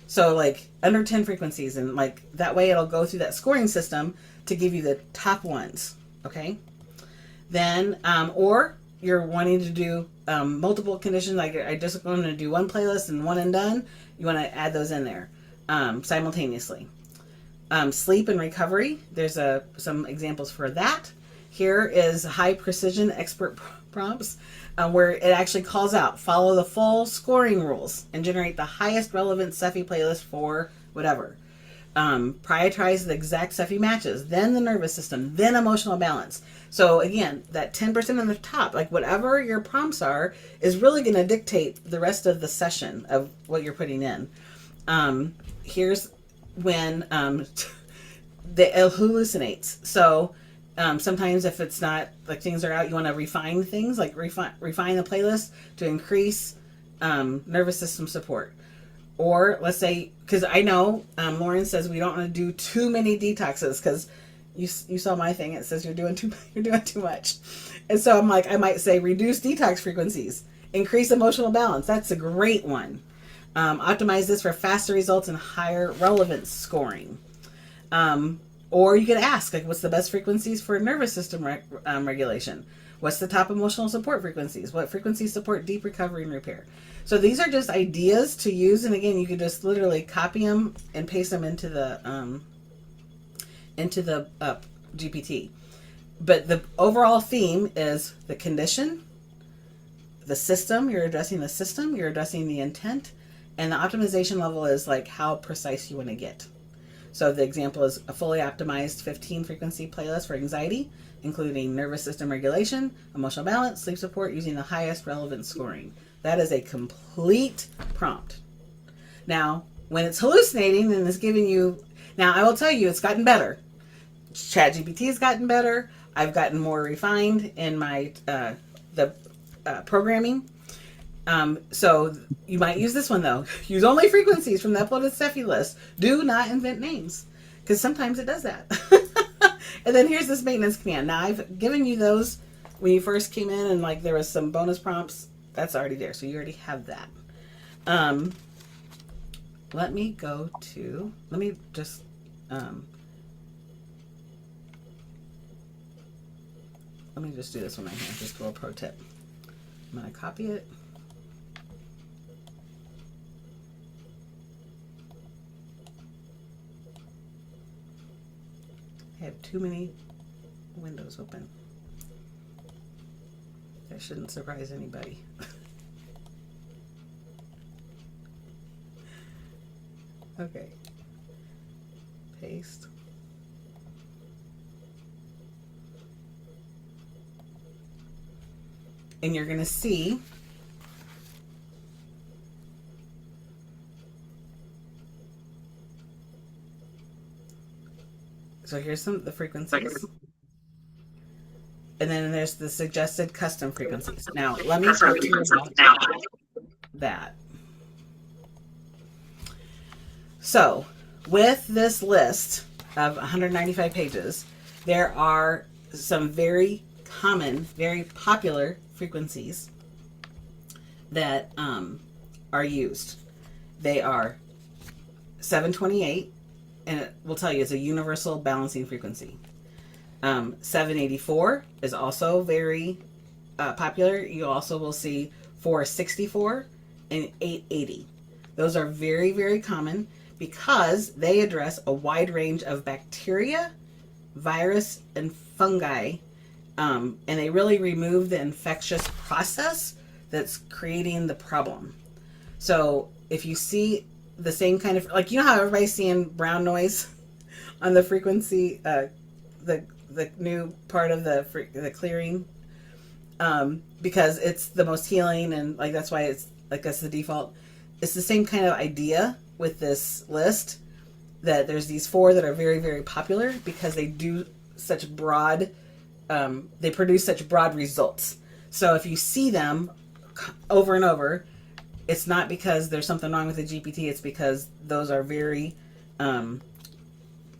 So like under 10 frequencies, and like that way it'll go through that scoring system to give you the top ones. Okay. Then, or you're wanting to do multiple conditions, like I just want to do one playlist and one and done. You want to add those in there simultaneously. Sleep and recovery. There's some examples for that. Here is high precision expert prompts where it actually calls out, follow the full scoring rules and generate the highest relevant SEFI playlist for whatever. Prioritize the exact SEFI matches, then the nervous system, then emotional balance. So again, that 10% on the top, like whatever your prompts are, is really going to dictate the rest of the session of what you're putting in. Here's when it hallucinates. So sometimes if it's not, like things are out, you want to refine things, like refine the playlist to increase nervous system support. Or let's say, because I know Lauren says we don't want to do too many detoxes, because you saw my thing, it says you're doing too much. And so I'm like, I might say reduce detox frequencies, increase emotional balance. That's a great one. Optimize this for faster results and higher relevance scoring. Or you could ask, like, what's the best frequencies for nervous system regulation? What's the top emotional support frequencies? What frequencies support deep recovery and repair? So these are just ideas to use. And again, you could just literally copy them and paste them into the GPT. But the overall theme is the condition, the system. You're addressing the system. You're addressing the intent. And the optimization level is like how precise you want to get. So the example is a fully optimized 15 frequency playlist for anxiety, including nervous system regulation, emotional balance, sleep support, using the highest relevant scoring. That is a complete prompt. Now, when it's hallucinating and it's giving you, now I will tell you, it's gotten better. ChatGPT has gotten better. I've gotten more refined in my programming. So you might use this one though. Use only frequencies from the uploaded SEFI list. Do not invent names, because sometimes it does that. And then here's this maintenance command. Now I've given you those when you first came in, and like there was some bonus prompts. That's already there, so you already have that. Let me just do this one right here. Just a little pro tip. I'm gonna copy it. have too many windows open. That shouldn't surprise anybody. Okay. Paste. And you're going to see so here's some of the frequencies. And then there's the suggested custom frequencies. Now, let me talk to you about that. So, with this list of 195 pages, there are some very common, very popular frequencies that are used. They are 728, and it will tell you it's a universal balancing frequency. 784 is also very popular. You also will see 464 and 880. Those are very, very common because they address a wide range of bacteria, virus, and fungi, and they really remove the infectious process that's creating the problem. So if you see the same kind of, like, you know how everybody's seeing brown noise on the frequency, the new part of the clearing, because it's the most healing, and like that's why it's like that's the default. It's the same kind of idea with this list, that there's these 4 that are very, very popular because they do such broad, they produce such broad results. So if you see them over and over, it's not because there's something wrong with the GPT, it's because those are very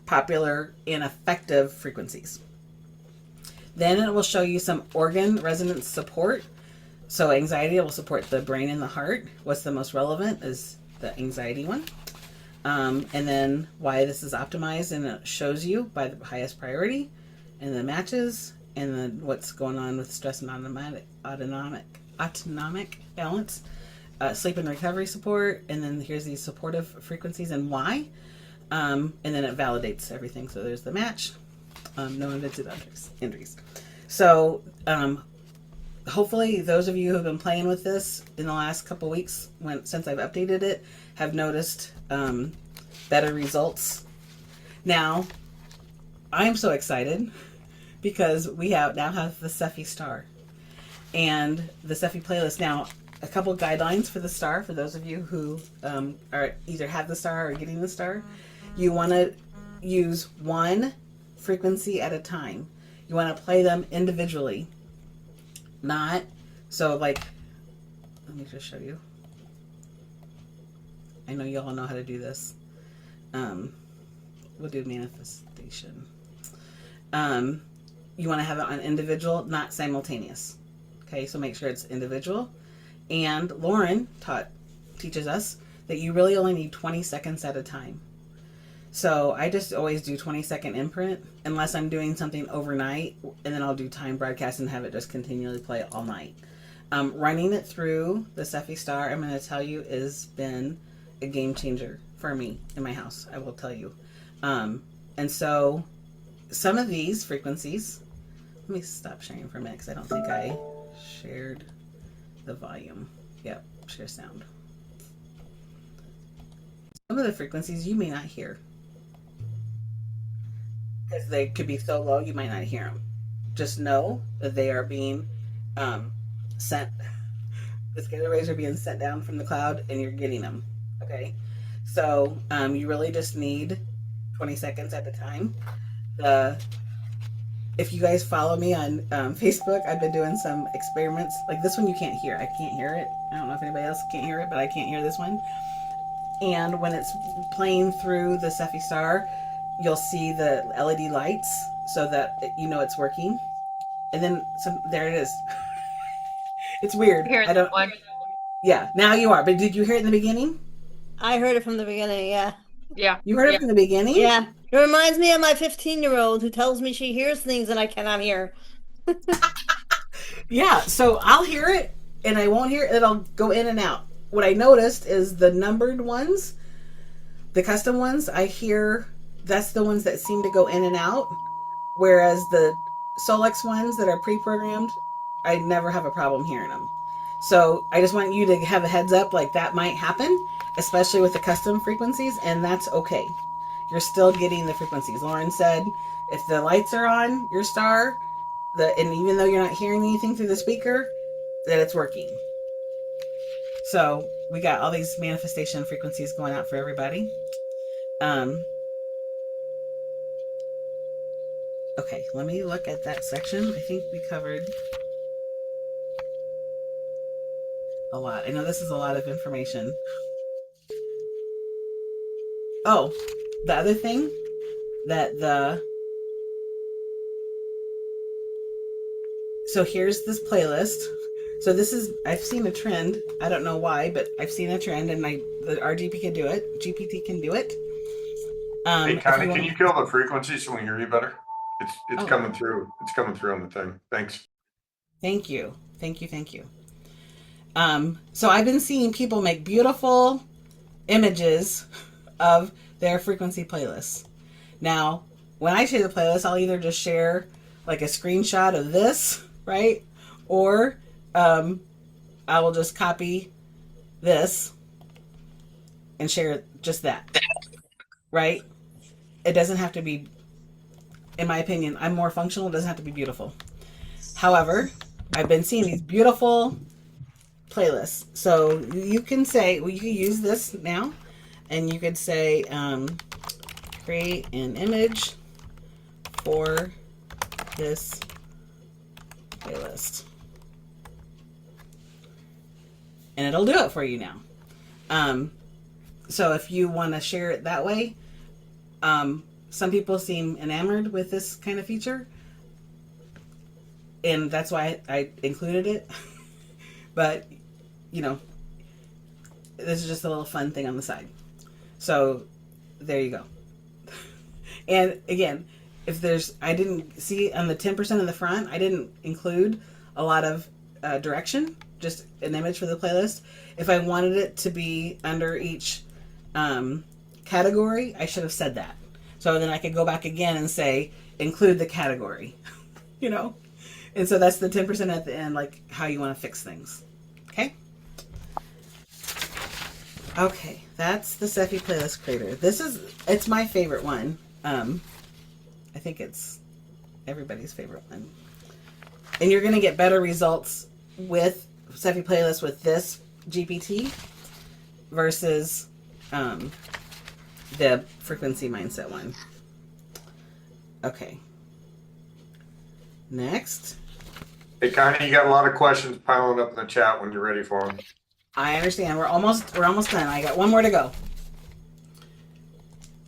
popular and effective frequencies. Then it will show you some organ resonance support. So anxiety will support the brain and the heart. What's the most relevant is the anxiety one. And then why this is optimized, and it shows you by the highest priority, and the matches, and then what's going on with stress and autonomic balance, sleep and recovery support, and then here's these supportive frequencies and why. And then it validates everything. So there's the match. No invented injuries. So hopefully those of you who have been playing with this in the last couple weeks, since I've updated it, have noticed better results. Now, I'm so excited because we now have the SEFI star and the SEFI playlist. Now, a couple guidelines for the star for those of you who are either have the star or getting the star. You want to use one frequency at a time. You want to play them individually. Not so, like, let me just show you. I know you all know how to do this. We'll do manifestation. You want to have it on individual, not simultaneous. Okay, so make sure it's individual. And Lauren teaches us that you really only need 20 seconds at a time. So I just always do 20-second imprint unless I'm doing something overnight, and then I'll do time broadcast and have it just continually play all night. Running it through the SEFI star, I'm going to tell you, has been a game changer for me in my house, I will tell you. And so some of these frequencies, let me stop sharing for a minute because I don't think I shared the volume. Yep, share sound. Some of the frequencies you may not hear because they could be so low you might not hear them. Just know that they are being sent. The scalar rays are being sent down from the cloud, and you're getting them. Okay, so you really just need 20 seconds at a time. If you guys follow me on Facebook, I've been doing some experiments. Like this one you can't hear. I can't hear it. I don't know if anybody else can't hear it, but I can't hear this one. And when it's playing through the SEFI star, you'll see the LED lights so that you know it's working. And then there it is. It's weird. I don't. Yeah, now you are. But did you hear it in the beginning? I heard it from the beginning, yeah. Yeah. You heard it from the beginning? Yeah. It reminds me of my 15-year-old who tells me she hears things that I cannot hear. Yeah, so I'll hear it and I won't hear it. It'll go in and out. What I noticed is the numbered ones, the custom ones, I hear that's the ones that seem to go in and out. Whereas the Solex ones that are pre-programmed, I never have a problem hearing them. So I just want you to have a heads up, like that might happen, especially with the custom frequencies, and that's okay. You're still getting the frequencies. Lauren said, if the lights are on your star, and even though you're not hearing anything through the speaker, that it's working. So we got all these manifestation frequencies going out for everybody. Okay, let me look at that section. I think we covered a lot. I know this is a lot of information. Oh, the other thing so here's this playlist. So this is, I've seen a trend. I don't know why, but I've seen a trend, and our GPT can do it. GPT can do it. Hey, Connie, can you kill the frequency so we hear you better? It's coming through. It's coming through on the thing. Thanks. Thank you. So I've been seeing people make beautiful images of their frequency playlists. Now, when I share the playlist, I'll either just share like a screenshot of this, right? Or I will just copy this and share just that, right? It doesn't have to be, in my opinion, I'm more functional. It doesn't have to be beautiful. However, I've been seeing these beautiful playlists. So you can say, well, you can use this now, and you could say, create an image for this playlist. And it'll do it for you now. So if you want to share it that way, some people seem enamored with this kind of feature, and that's why I included it. But, you know, this is just a little fun thing on the side. So there you go. And again, I didn't see on the 10% in the front, I didn't include a lot of direction, just an image for the playlist. If I wanted it to be under each category, I should have said that. So then I could go back again and say, include the category, you know? And so that's the 10% at the end, like how you want to fix things. Okay? Okay, that's the SEFI playlist creator. It's my favorite one. I think it's everybody's favorite one. And you're going to get better results with SEFI playlist with this GPT versus the frequency mindset one. Okay. Next. Hey, Connie, you got a lot of questions piling up in the chat when you're ready for them. I understand. We're almost done. I got one more to go.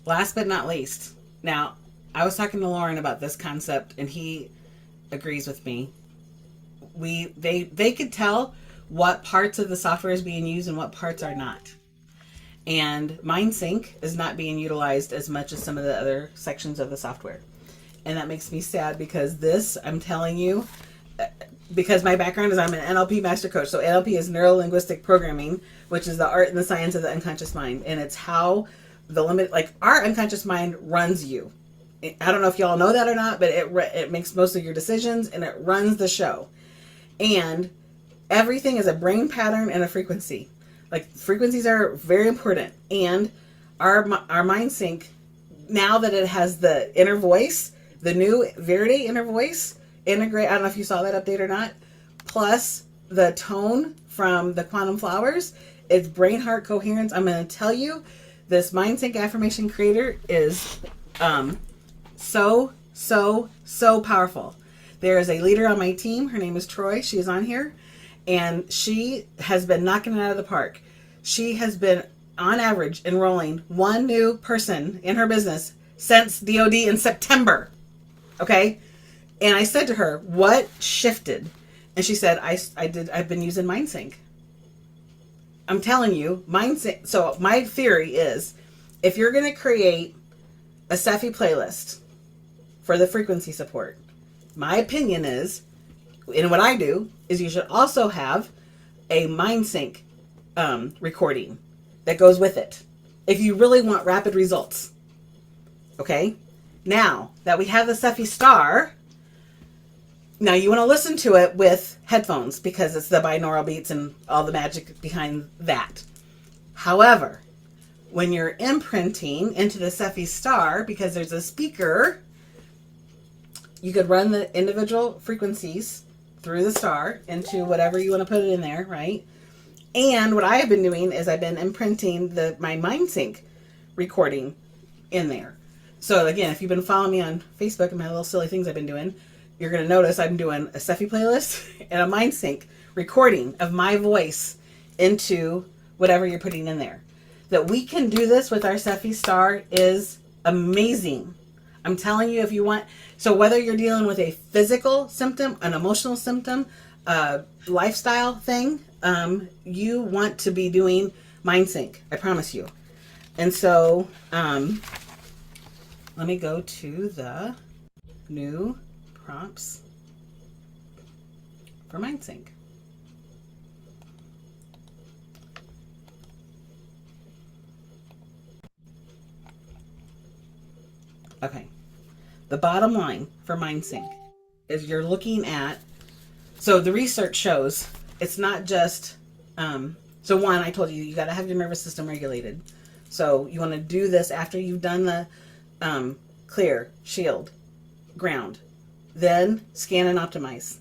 Last but not least. Now, I was talking to Lauren about this concept, and he agrees with me. They could tell what parts of the software is being used and what parts are not. And MindSync is not being utilized as much as some of the other sections of the software. And that makes me sad, because this, I'm telling you, because my background is I'm an NLP master coach. So NLP is neuro-linguistic programming, which is the art and the science of the unconscious mind. And it's how our unconscious mind runs you. I don't know if y'all know that or not, but it makes most of your decisions, and it runs the show. And everything is a brain pattern and a frequency. Like, frequencies are very important. And our MindSync, now that it has the inner voice, the new Verity inner voice, integrate, I don't know if you saw that update or not, plus the tone from the Quantum Flowers, it's brain heart coherence. I'm going to tell you, this MindSync affirmation creator is so powerful. There is a leader on my team. Her name is Troy. She is on here, and she has been knocking it out of the park. She has been, on average, enrolling one new person in her business since DOD in September. Okay? And I said to her, what shifted? And she said, I've been using MindSync. I'm telling you, MindSync. So my theory is, if you're going to create a SEFI playlist for the frequency support, my opinion is, and what I do, is you should also have a MindSync recording that goes with it, if you really want rapid results. Okay? Now that we have the SEFI star, now you want to listen to it with headphones because it's the binaural beats and all the magic behind that. However, when you're imprinting into the SEFI star, because there's a speaker, you could run the individual frequencies through the star into whatever you want to put it in there, right? And what I have been doing is I've been imprinting my MindSync recording in there. So again, if you've been following me on Facebook and my little silly things I've been doing, you're going to notice I'm doing a SEFI playlist and a MindSync recording of my voice into whatever you're putting in there. That we can do this with our SEFI star is amazing. I'm telling you, if you want, so whether you're dealing with a physical symptom, an emotional symptom, a lifestyle thing, you want to be doing MindSync, I promise you. And so, let me go to the new prompts for MindSync. Okay, the bottom line for MindSync is you're looking at, so the research shows it's not just, so one, I told you, you got to have your nervous system regulated. So you want to do this after you've done the clear, shield, ground, then scan and optimize.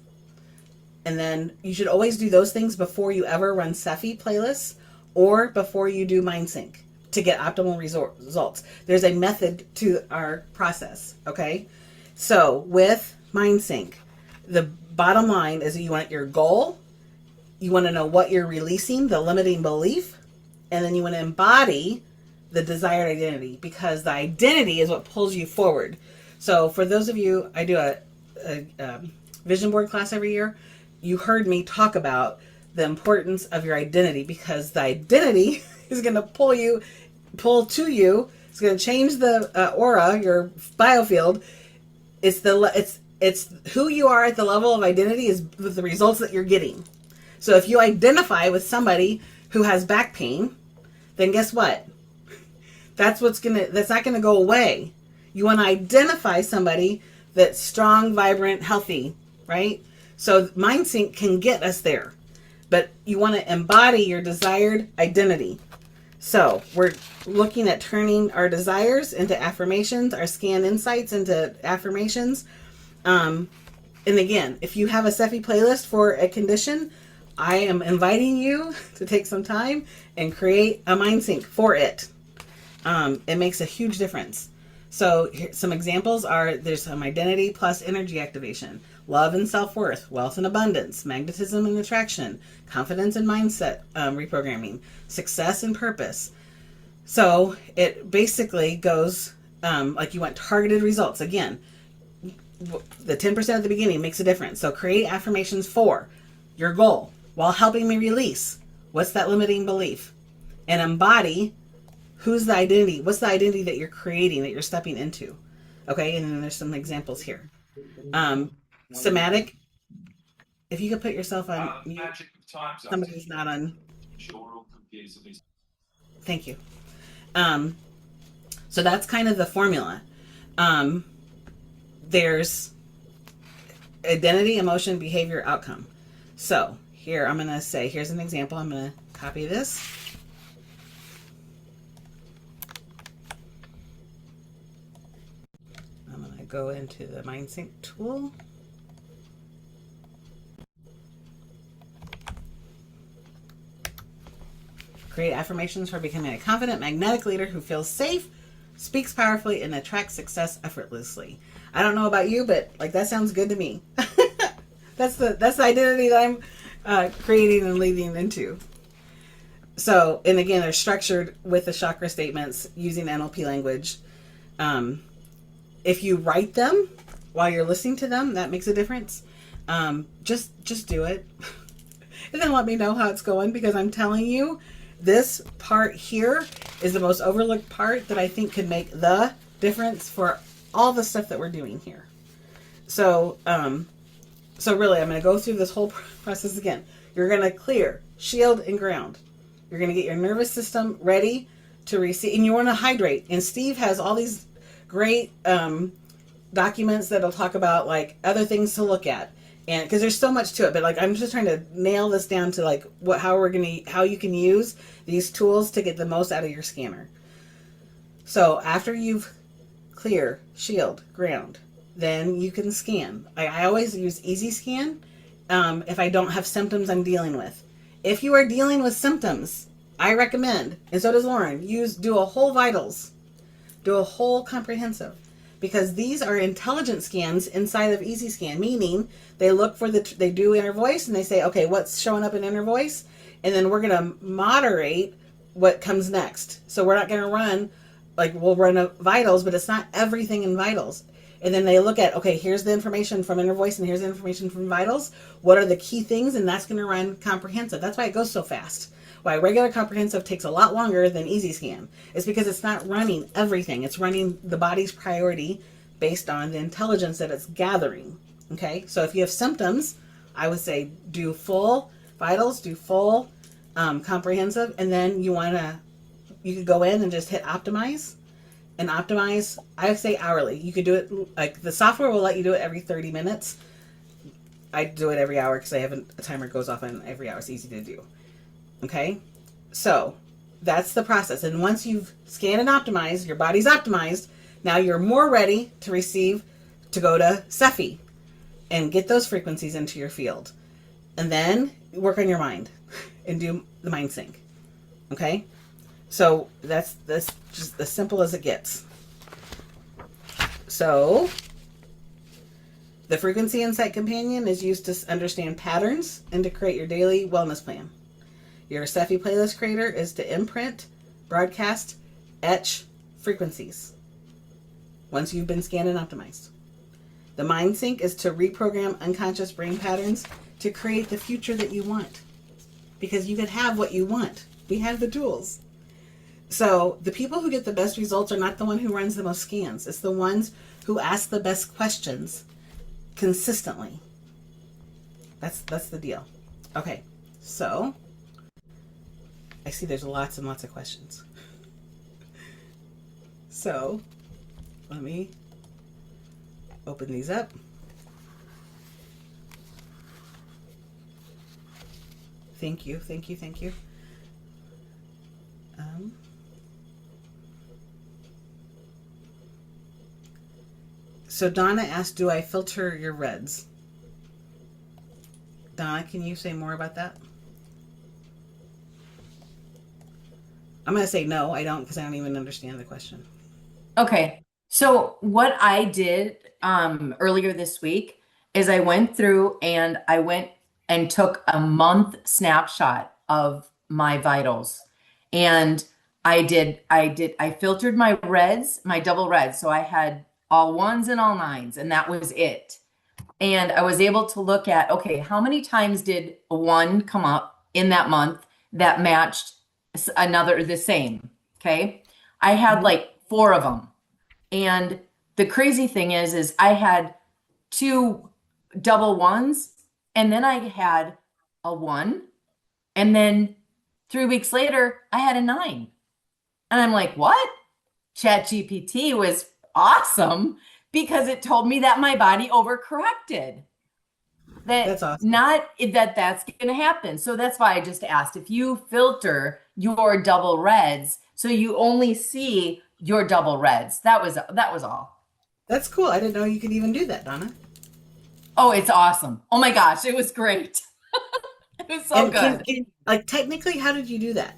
And then you should always do those things before you ever run SEFI playlists or before you do MindSync to get optimal results. There's a method to our process, okay? So with MindSync, the bottom line is you want your goal, you want to know what you're releasing, the limiting belief, and then you want to embody the desired identity, because the identity is what pulls you forward. So for those of you, I do a vision board class every year. You heard me talk about the importance of your identity, because the identity is going to pull to you. It's going to change the aura, your biofield. It's who you are at the level of identity is with the results that you're getting. So if you identify with somebody who has back pain, then guess what? That's not gonna go away. You want to identify somebody that's strong, vibrant, healthy, right? So MindSync can get us there, but you want to embody your desired identity. So we're looking at turning our desires into affirmations, our scan insights into affirmations. And again, if you have a SEFI playlist for a condition, I am inviting you to take some time and create a MindSync for it. It makes a huge difference. So some examples are, there's some identity plus energy activation, love and self-worth, wealth and abundance, magnetism and attraction, confidence and mindset reprogramming, success and purpose. So it basically goes like you want targeted results. Again, the 10% at the beginning makes a difference. So create affirmations for your goal while helping me release what's that limiting belief, and embody who's the identity, what's the identity that you're creating, that you're stepping into. Okay, and then there's some examples here. Somatic, if you could put yourself on mute, somebody's not on. Thank you. So that's kind of the formula. There's identity, emotion, behavior, outcome. So here I'm going to say, here's an example. I'm going to copy this. I'm going to go into the MindSync tool. Create affirmations for becoming a confident, magnetic leader who feels safe, speaks powerfully, and attracts success effortlessly. I don't know about you, but like that sounds good to me. That's the identity that I'm creating and leading into. So, and again, they're structured with the chakra statements using NLP language. If you write them while you're listening to them, that makes a difference. Just do it, and then let me know how it's going, because I'm telling you, this part here is the most overlooked part that I think could make the difference for all the stuff that we're doing here. So, so really, I'm going to go through this whole process again. You're going to clear, shield, and ground. You're going to get your nervous system ready to receive, and you want to hydrate. And Steve has all these great documents that'll talk about like other things to look at, and because there's so much to it, but like I'm just trying to nail this down to like how you can use these tools to get the most out of your scanner. So after you've clear, shield, ground, then you can scan. I always use easy scan if I don't have symptoms I'm dealing with. If you are dealing with symptoms, I recommend, and so does Lauren, do a whole vitals, do a whole comprehensive, because these are intelligent scans inside of easy scan, meaning they look for they do inner voice and they say, okay, what's showing up in inner voice, and then we're going to moderate what comes next. So we're not going to run, like we'll run a vitals, but it's not everything in vitals. And then they look at, okay, here's the information from inner voice and here's the information from vitals. What are the key things? And that's going to run comprehensive. That's why it goes so fast. Why regular comprehensive takes a lot longer than easy scan. It's because it's not running everything. It's running the body's priority based on the intelligence that it's gathering. Okay, so if you have symptoms, I would say do full vitals, do full comprehensive, and then you could go in and just hit optimize. And optimize, I would say hourly. You could do it, like the software will let you do it every 30 minutes. I do it every hour because I have a timer goes off on every hour. It's easy to do. Okay? So that's the process. And once you've scanned and optimized, your body's optimized, now you're more ready to go to SEFI and get those frequencies into your field. And then work on your mind and do the mind sync. Okay? So that's just as simple as it gets. So the frequency insight companion is used to understand patterns and to create your daily wellness plan. Your SEFI playlist creator is to imprint, broadcast, etch frequencies once you've been scanned and optimized. The mind sync is to reprogram unconscious brain patterns to create the future that you want, because you can have what you want. We have the tools. So the people who get the best results are not the one who runs the most scans. It's the ones who ask the best questions consistently. That's the deal. Okay, so I see there's lots and lots of questions. So let me open these up. Thank you. So Donna asked, do I filter your reds? Donna, can you say more about that? I'm going to say no, I don't, because I don't even understand the question. Okay. So what I did earlier this week is I went through and I went and took a month snapshot of my vitals. And I filtered my reds, my double reds. So I had all ones and all nines, and that was it. And I was able to look at, okay, how many times did a one come up in that month that matched another the same? Okay. I had like 4 of them. And the crazy thing is I had 2 double ones, and then I had a 1, and then 3 weeks later I had a 9. And I'm like, what? ChatGPT was awesome because it told me that my body overcorrected. That's awesome. That's going to happen. So that's why I just asked if you filter your double reds so you only see your double reds. That was all. That's cool. I didn't know you could even do that, Donna. Oh, it's awesome. Oh my gosh, it was great. It was so good. Like technically, how did you do that?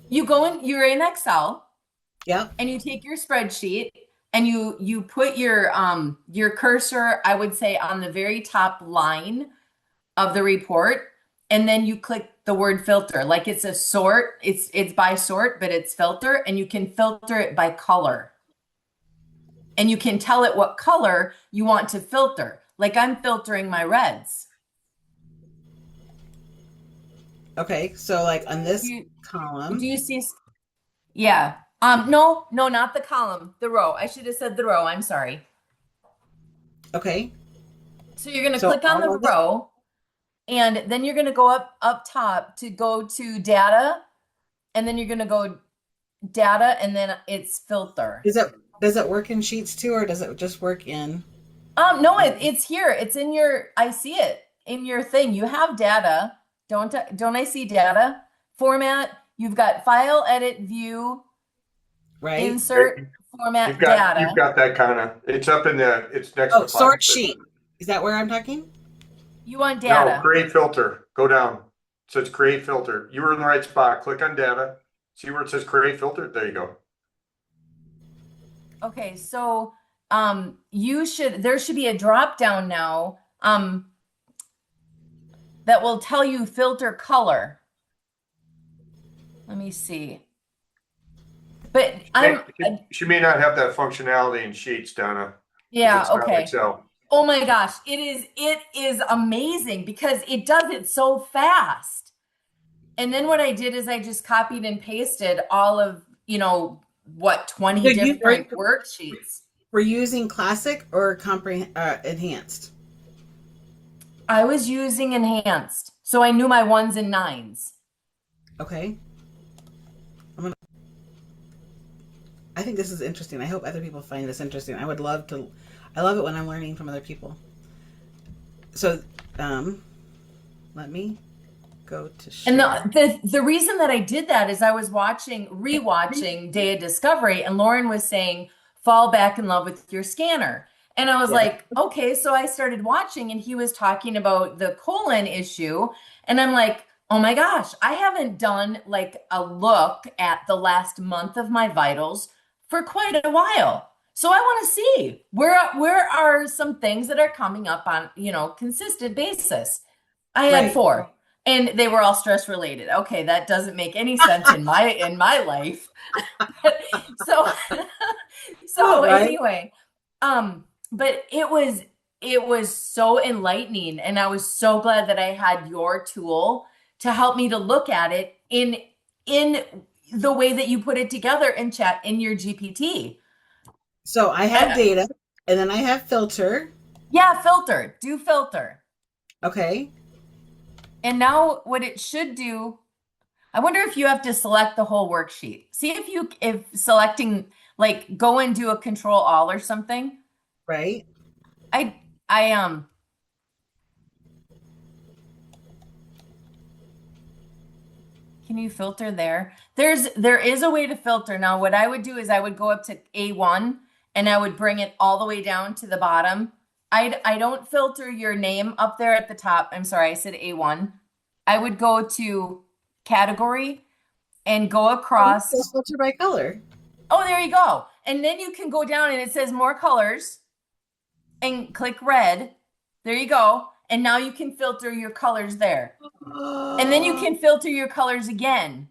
You're in Excel. Yep. And you take your spreadsheet and you put your cursor, I would say, on the very top line of the report, and then you click the word filter. Like it's a sort, it's by sort, but it's filter, and you can filter it by color. And you can tell it what color you want to filter. Like I'm filtering my reds. Okay, so like on this column. Do you see? Yeah. No, not the column, the row. I should have said the row. I'm sorry. Okay. So you're going to click on the row, and then you're going to go up top to go to data, and then you're going to go data, and then it's filter. Does it work in Sheets too, or does it just work in? No, it's here. It's in your, I see it in your thing. You have data. Don't I see data? Format, you've got file, edit, view, Right. insert, format, You've data. got that kind of, it's up in the, it's next Oh, to file. sort sheet. Is that where I'm talking? You want No, data. create filter, go down. It says create filter. You were in the right spot. Click on data. See where it says create filter? There you go. Okay, so there should be a drop down now that will tell you filter color. Let me see. But She may not have that functionality in Sheets, Donna. 'Cause yeah, it's not okay. Excel. Oh my gosh, it is amazing because it does it so fast. And then what I did is I just copied and pasted all of, 20 Did you- different worksheets. We're using classic or enhanced? I was using enhanced, so I knew my 1s and 9s. Okay. I think this is interesting. I hope other people find this interesting. I love it when I'm learning from other people. So, let me go to share. And the reason that I did that is I was rewatching Day of Discovery, and Lauren was saying, fall back in love with your scanner. And I was like, okay, so I started watching, and he was talking about the colon issue. And I'm like, oh my gosh, I haven't done like a look at the last month of my vitals for quite a while. So I want to see where are some things that are coming up on, consistent basis. I had 4. And they were all stress related. Okay, that doesn't make any sense in my life. so anyway, but it was so enlightening, and I was so glad that I had your tool to help me to look at it in the way that you put it together in your GPT. So I have data, and then I have filter. Yeah, filter. Do filter. Okay. And now what it should do, I wonder if you have to select the whole worksheet. See if selecting, like, go and do a control all or something. Right. I Can you filter there? There is a way to filter. Now, what I would do is I would go up to A1 and I would bring it all the way down to the bottom. I don't filter your name up there at the top. I'm sorry, I said A1. I would go to category and go across. Filter by color. Oh, there you go. And then you can go down and it says more colors and click red. There you go. And now you can filter your colors there. And then you can filter your colors again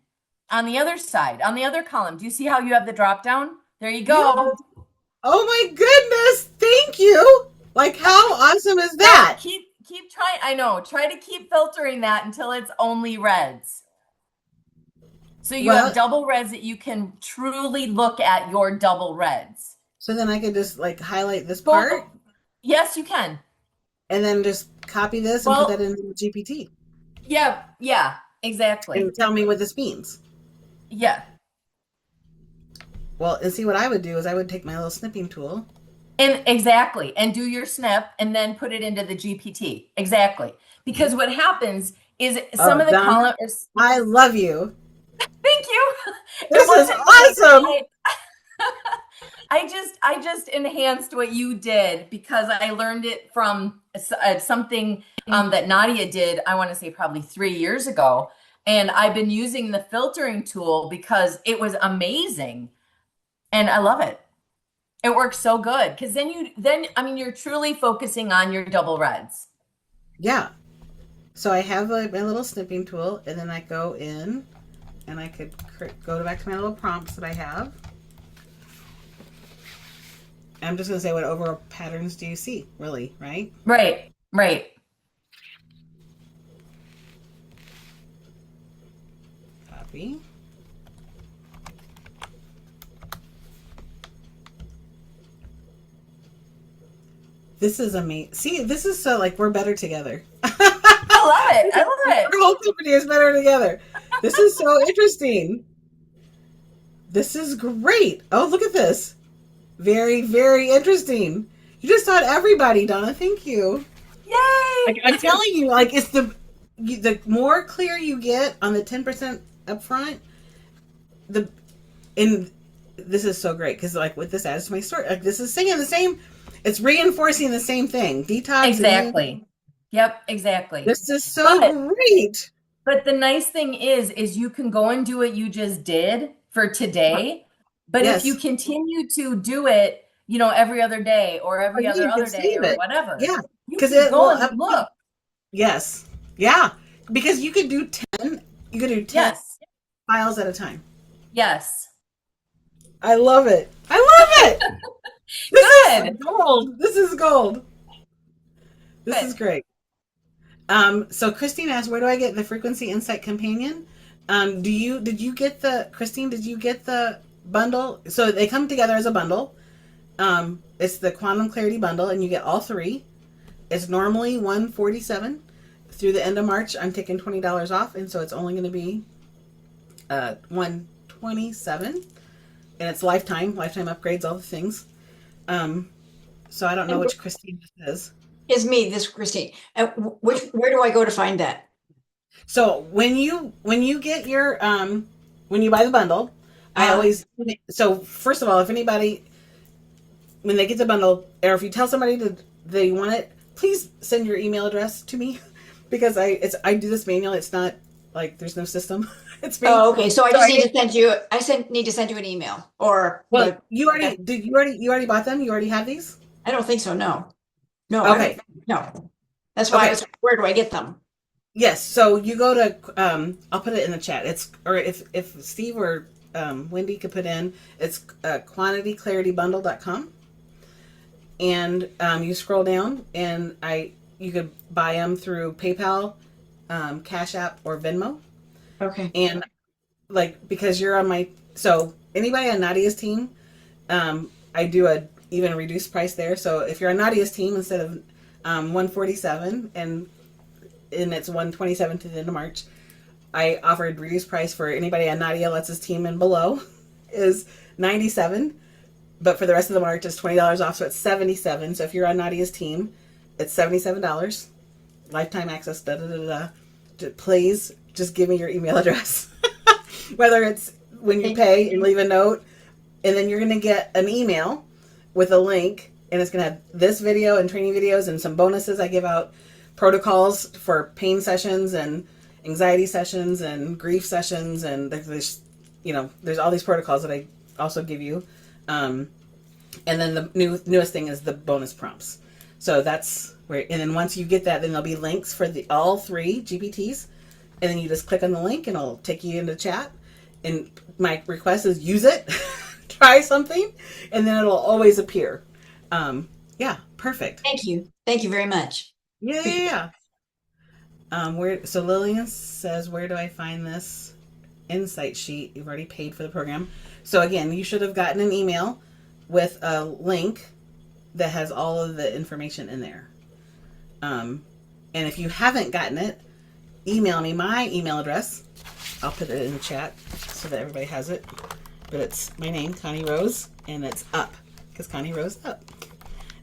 on the other side, on the other column. Do you see how you have the drop down? There you go. Yeah. Oh my goodness. Thank you. Like, how awesome is that? Keep trying. I know. Try to keep filtering that until it's only reds. So you have double reds that you can truly look at your double reds. So then I could just like highlight this part. Yes, you can. And then just copy this and put that into the GPT. Yeah, exactly. And tell me what this means. Yeah. Well, and see what I would do is I would take my little snipping tool. And exactly. And do your snip and then put it into the GPT. Exactly. Because what happens is some of the columns. I love you. Thank you. This is awesome. I just enhanced what you did because I learned it from something that Nadia did, I want to say probably 3 years ago. And I've been using the filtering tool because it was amazing. And I love it. It works so good because then you're truly focusing on your double reds. Yeah. So I have my little snipping tool, and then I go in and I could go back to my little prompts that I have. I'm just going to say, what overall patterns do you see? Really, right? Right. Copy. This is amazing. See, this is so like we're better together. I love it. Our whole company is better together. This is so interesting. This is great. Oh, look at this. Very, very interesting. You just taught everybody, Donna. Thank you. Yay! I'm telling you, like it's the more clear you get on the 10% upfront, the in this is so great because like with this adds to my story. Like this is saying the same. It's reinforcing the same thing. Detox. Exactly. Yep, exactly. This is so great. But the nice thing is you can go and do what you just did for today. But if you Yes. continue to do it, every other day or Or every you other can day save or it. whatever, Yeah. you Because can it go will and look. Yes. Yeah. Because you could do 10. You could do 10 Yes. files at a time. Yes. I love it. I love it. This Good. is gold. This is gold. This is Good. great. So Christine asked, where do I get the Frequency Insight Companion? Christine, did you get the bundle? So they come together as a bundle. It's the Quantum Clarity bundle and you get all three. It's normally $147. Through the end of March, I'm taking $20 off, and so it's only going to be $127, and it's lifetime upgrades, all the things. So I don't know which Christine this is. Is me, this Christine. Where do I go to find that? So when you get your when you buy the bundle, so first of all, if anybody when they get the bundle, or if you tell somebody that they want it, please send your email address to me because I do this manually. It's not like there's no system. It's me. Oh, okay. So I just need to send you. Need to send you an email, or well, you already bought them? You already have these? I don't think so. No, no. Okay. No. That's why Okay. I was. Where do I get them? Yes. So you go to I'll put it in the chat. Or if Steve or Wendy could put in, it's quantityclaritybundle.com. And you scroll down, and you could buy them through PayPal, Cash App, or Venmo. Okay. And like because you're on so anybody on Nadia's team, I do a even reduced price there. So if you're on Nadia's team, instead of $147 and it's $127 to the end of March, I offered reduced price for anybody on Nadia Letz's team and below is $97. But for the rest of the March, it's $20 off, so it's $77. So if you're on Nadia's team, it's $77. Lifetime access, Please just give me your email address. Whether it's when you pay and leave a note, and then you're going to get an email with a link, and it's going to have this video and training videos and some bonuses. I give out protocols for pain sessions and anxiety sessions and grief sessions, and there's all these protocols that I also give you. And then the newest thing is the bonus prompts. So that's where, and then once you get that, then there'll be links for all three GPTs, and then you just click on the link and it'll take you into chat. And my request is use it, try something, and then it'll always appear. Yeah, perfect. Thank you. Thank you very much. Yeah. So Lillian says, where do I find this insight sheet? You've already paid for the program. So again, you should have gotten an email with a link that has all of the information in there. And if you haven't gotten it, email me my email address. I'll put it in the chat so that everybody has it. But it's my name, Connie Rose, and it's up, because Connie Rose up,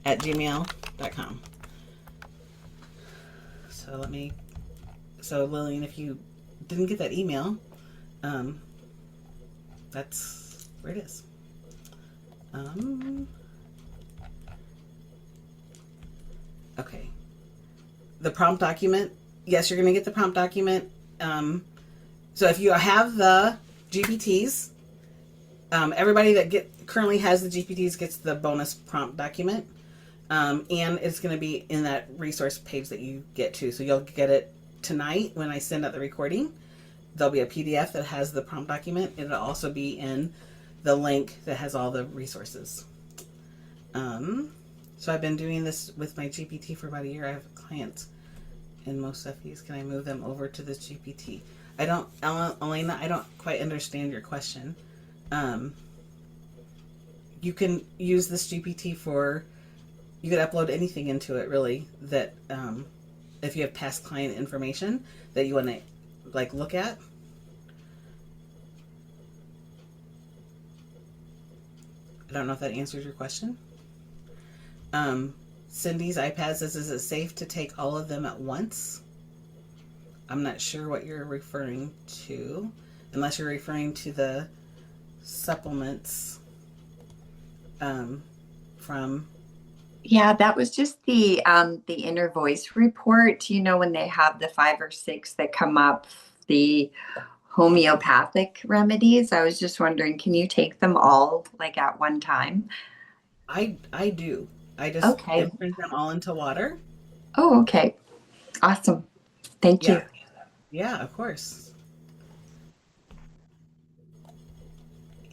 @gmail.com. So Lillian, if you didn't get that email, that's where it is. Okay. The prompt document. Yes, you're going to get the prompt document. So if you have the GPTs, everybody that currently has the GPTs gets the bonus prompt document. And it's going to be in that resource page that you get to. So you'll get it tonight when I send out the recording. There'll be a PDF that has the prompt document. It'll also be in the link that has all the resources. So I've been doing this with my GPT for about a year. I have clients in most SEFIs. Can I move them over to this GPT? Elena, I don't quite understand your question. You can use this GPT you could upload anything into it, really, that if you have past client information that you want to look at. I don't know if that answers your question. Cindy's iPad says, is it safe to take all of them at once? I'm not sure what you're referring to, unless you're referring to the supplements from. Yeah, that was just the inner voice report. You know, when they have the 5 or 6 that come up, the homeopathic remedies. I was just wondering, can you take them all like at one time? I do. I just Okay. turn them all into water. Oh, okay. Awesome. Thank you. Yeah, of course.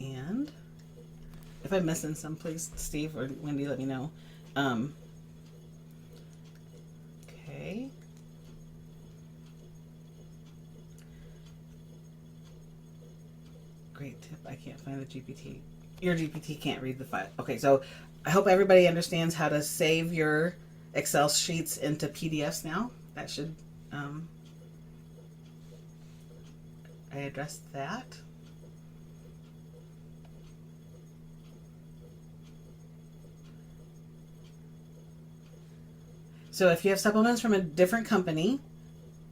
And if I'm missing some, please, Steve or Wendy, let me know. Okay. Great tip. I can't find the GPT. Your GPT can't read the file. Okay, so I hope everybody understands how to save your Excel sheets into PDFs now. That should, I addressed that. So if you have supplements from a different company,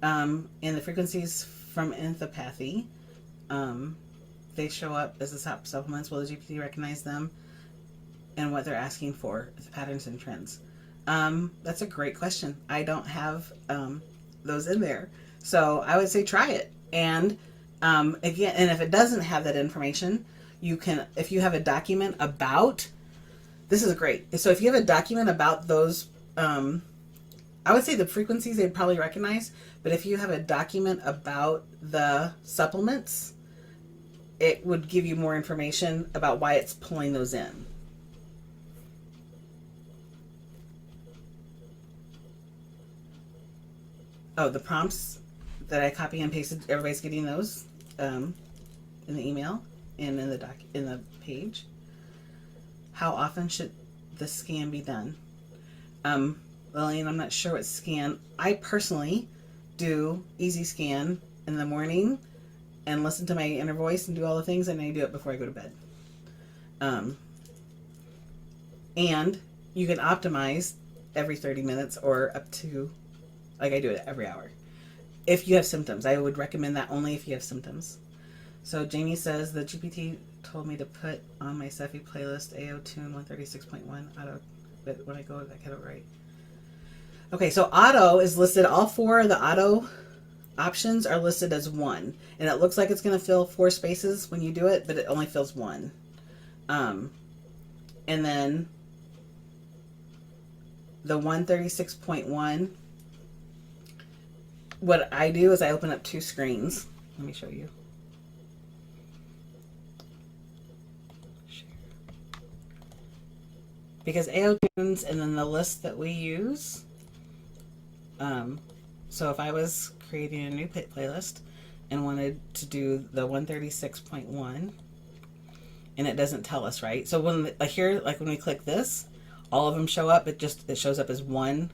and the frequencies from enthopathy, they show up as the supplements. Will the GPT recognize them and what they're asking for, the patterns and trends? That's a great question. I don't have those in there. So I would say try it. And again, and if it doesn't have that information, you can, if you have a document about, this is great. So if you have a document about those, I would say the frequencies they'd probably recognize, but if you have a document about the supplements, it would give you more information about why it's pulling those in. Oh, the prompts that I copy and pasted, everybody's getting those in the email and in the page. How often should the scan be done? Lillian, I'm not sure what scan. I personally do easy scan in the morning and listen to my inner voice and do all the things, and I do it before I go to bed. And you can optimize every 30 minutes or up to, like I do it every hour. If you have symptoms, I would recommend that only if you have symptoms. So Jamie says the GPT told me to put on my SEFI playlist AO Tune 136.1 auto, but when I go, I get it right. Okay, so auto is listed, all 4 of the auto options are listed as 1. And it looks like it's going to fill 4 spaces when you do it, but it only fills 1. And then the 136.1, what I do is I open up 2 screens. Let me show you. Because AO Tunes and then the list that we use. So if I was creating a new playlist and wanted to do the 136.1, and it doesn't tell us, right? So when like here, like when we click this, all of them show up. It shows up as 1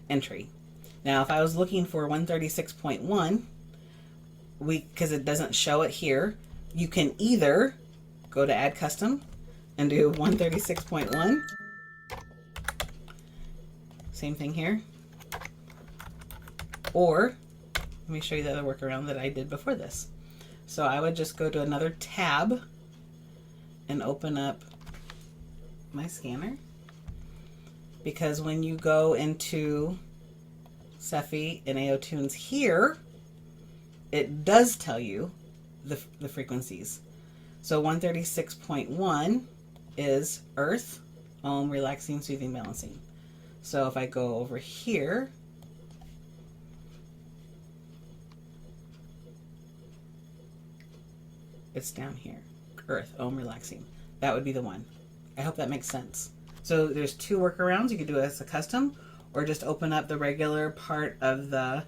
entry. Now, if I was looking for 136.1, because it doesn't show it here, you can either go to Add Custom and do 136.1. Same thing here. Or, let me show you the other workaround that I did before this. So I would just go to another tab and open up my scanner. Because when you go into SEFI and AO Tunes here, it does tell you the frequencies. So 136.1 is Earth, Om, Relaxing, Soothing, Balancing. So if I go over here, it's down here. Earth, Om, Relaxing. That would be the one. I hope that makes sense. So there's 2 workarounds. You could do it as a custom or just open up the regular part of the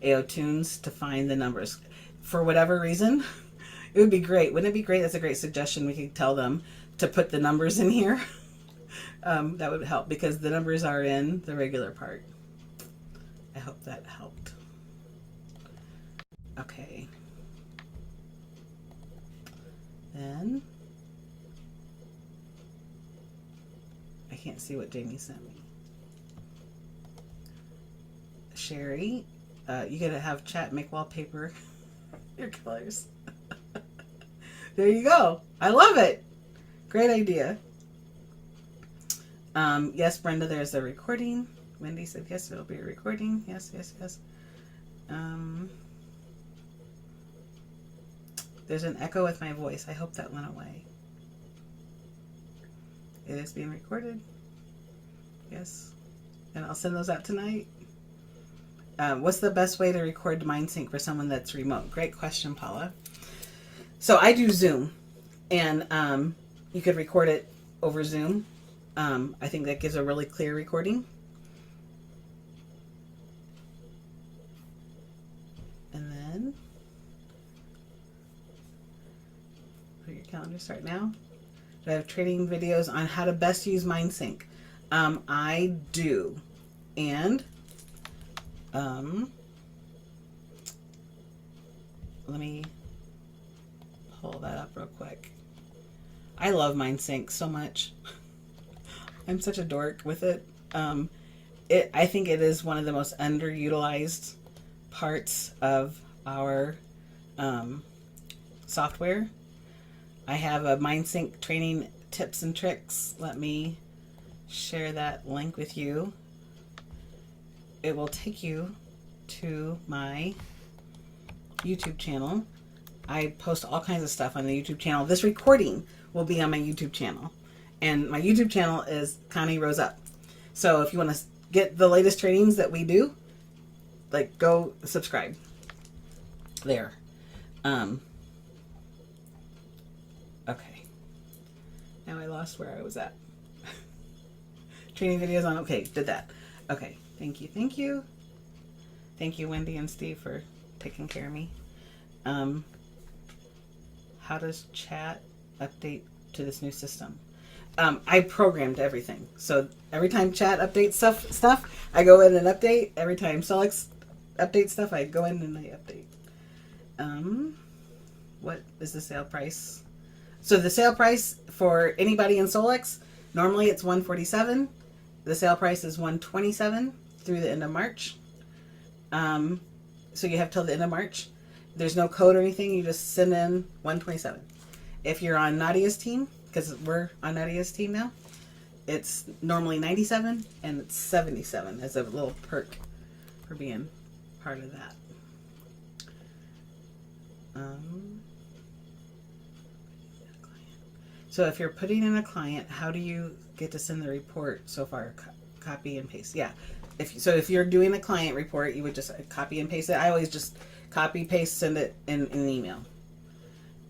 AO Tunes to find the numbers. For whatever reason, it would be great. Wouldn't it be great? That's a great suggestion. We could tell them to put the numbers in here. That would help because the numbers are in the regular part. I hope that helped. Okay. Then can't see what Jamie sent me. Sherry, you gotta have chat make wallpaper your colors. There you go. I love it. Great idea. Yes, Brenda, there's a recording. Wendy said yes, it'll be a recording. Yes, yes, yes. There's an echo with my voice. I hope that went away. It is being recorded. Yes. And I'll send those out tonight. What's the best way to record MindSync for someone that's remote? Great question, Paula. So I do Zoom, and you could record it over Zoom. I think that gives a really clear recording. And then put your calendar start now. Do I have training videos on how to best use MindSync? I do. And let me pull that up real quick. I love MindSync so much. I'm such a dork with it. I think it is one of the most underutilized parts of our software. I have a MindSync training tips and tricks. Let me share that link with you. It will take you to my YouTube channel. I post all kinds of stuff on the YouTube channel. This recording will be on my YouTube channel. And my YouTube channel is Connie Rose Up. So if you want to get the latest trainings that we do, like, go subscribe there. Okay. Now I lost where I was at. Training videos on, okay, did that. Okay, thank you, thank you. Thank you, Wendy and Steve, for taking care of me. How does chat update to this new system? I programmed everything. So every time chat updates stuff, I go in and update. Every time Solex updates stuff, I go in and I update. What is the sale price? So the sale price for anybody in Solex, normally it's $147. The sale price is $127 through the end of March. So you have till the end of March. There's no code or anything. You just send in $127. If you're on Nadia's team, because we're on Nadia's team now, it's normally $97 and it's $77 as a little perk for being part of that. So if you're putting in a client, how do you get to send the report so far? Copy and paste. Yeah. If you're doing a client report, you would just copy and paste it. I always just copy, paste, send it in an email.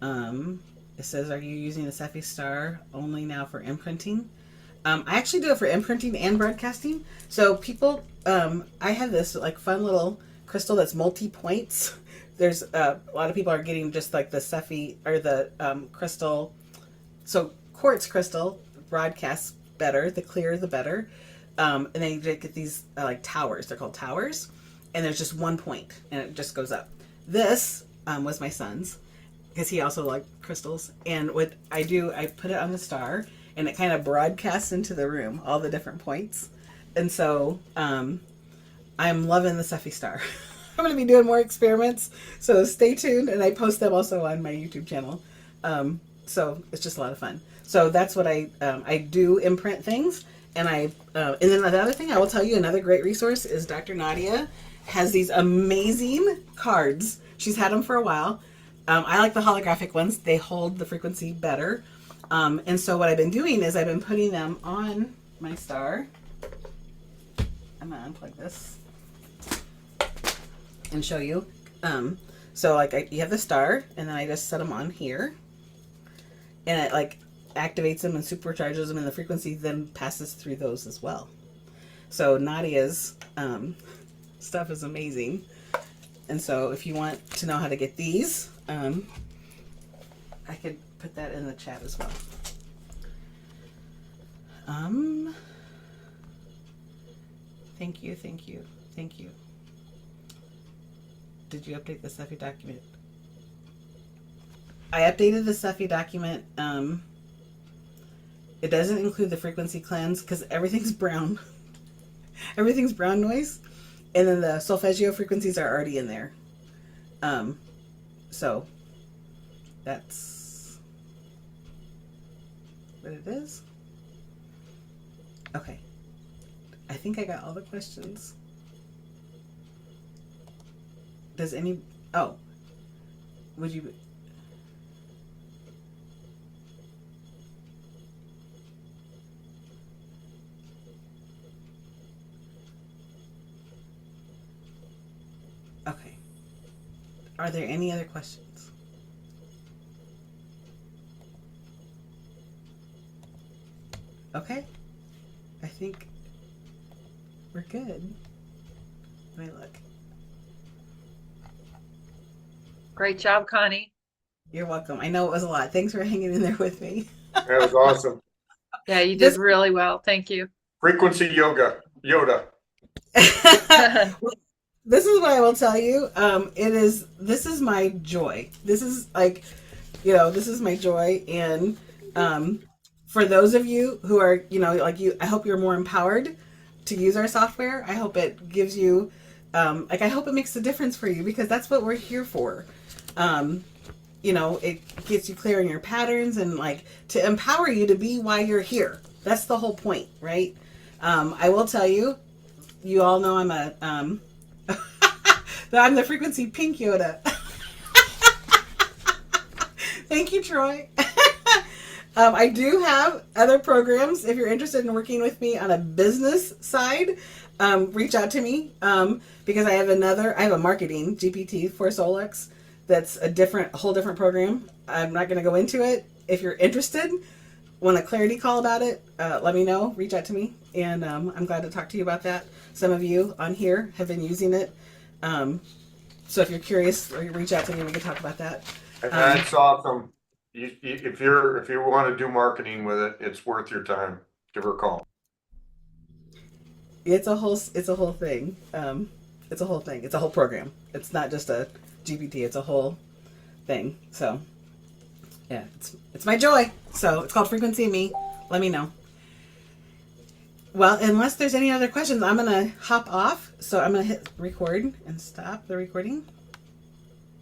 It says, are you using the SEFI Star only now for imprinting? I actually do it for imprinting and broadcasting. So people, I have this like fun little crystal that's multi-points. There's a lot of people are getting just like the SEFI or the crystal. So quartz crystal broadcasts better. The clearer, the better. And then you get these like towers. They're called towers. And there's just one point and it just goes up. This was my son's, because he also liked crystals. And what I do, I put it on the star and it kind of broadcasts into the room, all the different points. And so I'm loving the SEFI Star. I'm going to be doing more experiments, so stay tuned. And I post them also on my YouTube channel. So it's just a lot of fun. So that's what I do, imprint things. And and then the other thing I will tell you, another great resource is Dr. Nadia has these amazing cards. She's had them for a while. I like the holographic ones. They hold the frequency better. And so what I've been doing is I've been putting them on my star. I'm going to unplug this and show you. So like you have the star, and then I just set them on here. And it like activates them and supercharges them, and the frequency then passes through those as well. So Nadia's stuff is amazing. And so if you want to know how to get these, I could put that in the chat as well. Thank you, thank you, thank you. Did you update the SEFI document? I updated the SEFI document It doesn't include the frequency cleanse because everything's brown. Everything's brown noise. And then the solfeggio frequencies are already in there. So that's what it is. Okay. I think I got all the questions. Does any, oh, would you, okay. Are there any other questions? Okay. I think we're good. Let me look. Great job, Connie. You're welcome. I know it was a lot. Thanks for hanging in there with me. That was awesome. Yeah, you This- did really well. Thank you. Frequency yoga, Yoda. This is what I will tell you. This is my joy. This is like, this is my joy. And for those of you who are, like you, I hope you're more empowered to use our software. I hope it gives you, I hope it makes a difference for you, because that's what we're here for. It gets you clear in your patterns and like to empower you to be why you're here. That's the whole point, right? I will tell you, you all know I'm I'm the frequency pink Yoda. Thank you, Troy. I do have other programs. If you're interested in working with me on a business side, reach out to me, because I have a marketing GPT for Solex. That's a whole different program. I'm not going to go into it. If you're interested, want a clarity call about it, let me know. Reach out to me, and I'm glad to talk to you about that. Some of you on here have been using it, so if you're curious, or you reach out to me, we can talk about that. That's awesome. If you want to do marketing with it, it's worth your time. Give her a call. It's a whole thing. It's a whole thing. It's a whole program. It's not just a GPT. It's a whole thing. So yeah, it's my joy. So it's called Frequency of Me. Let me know. Well, unless there's any other questions, I'm gonna hop off. So I'm gonna hit record and stop the recording.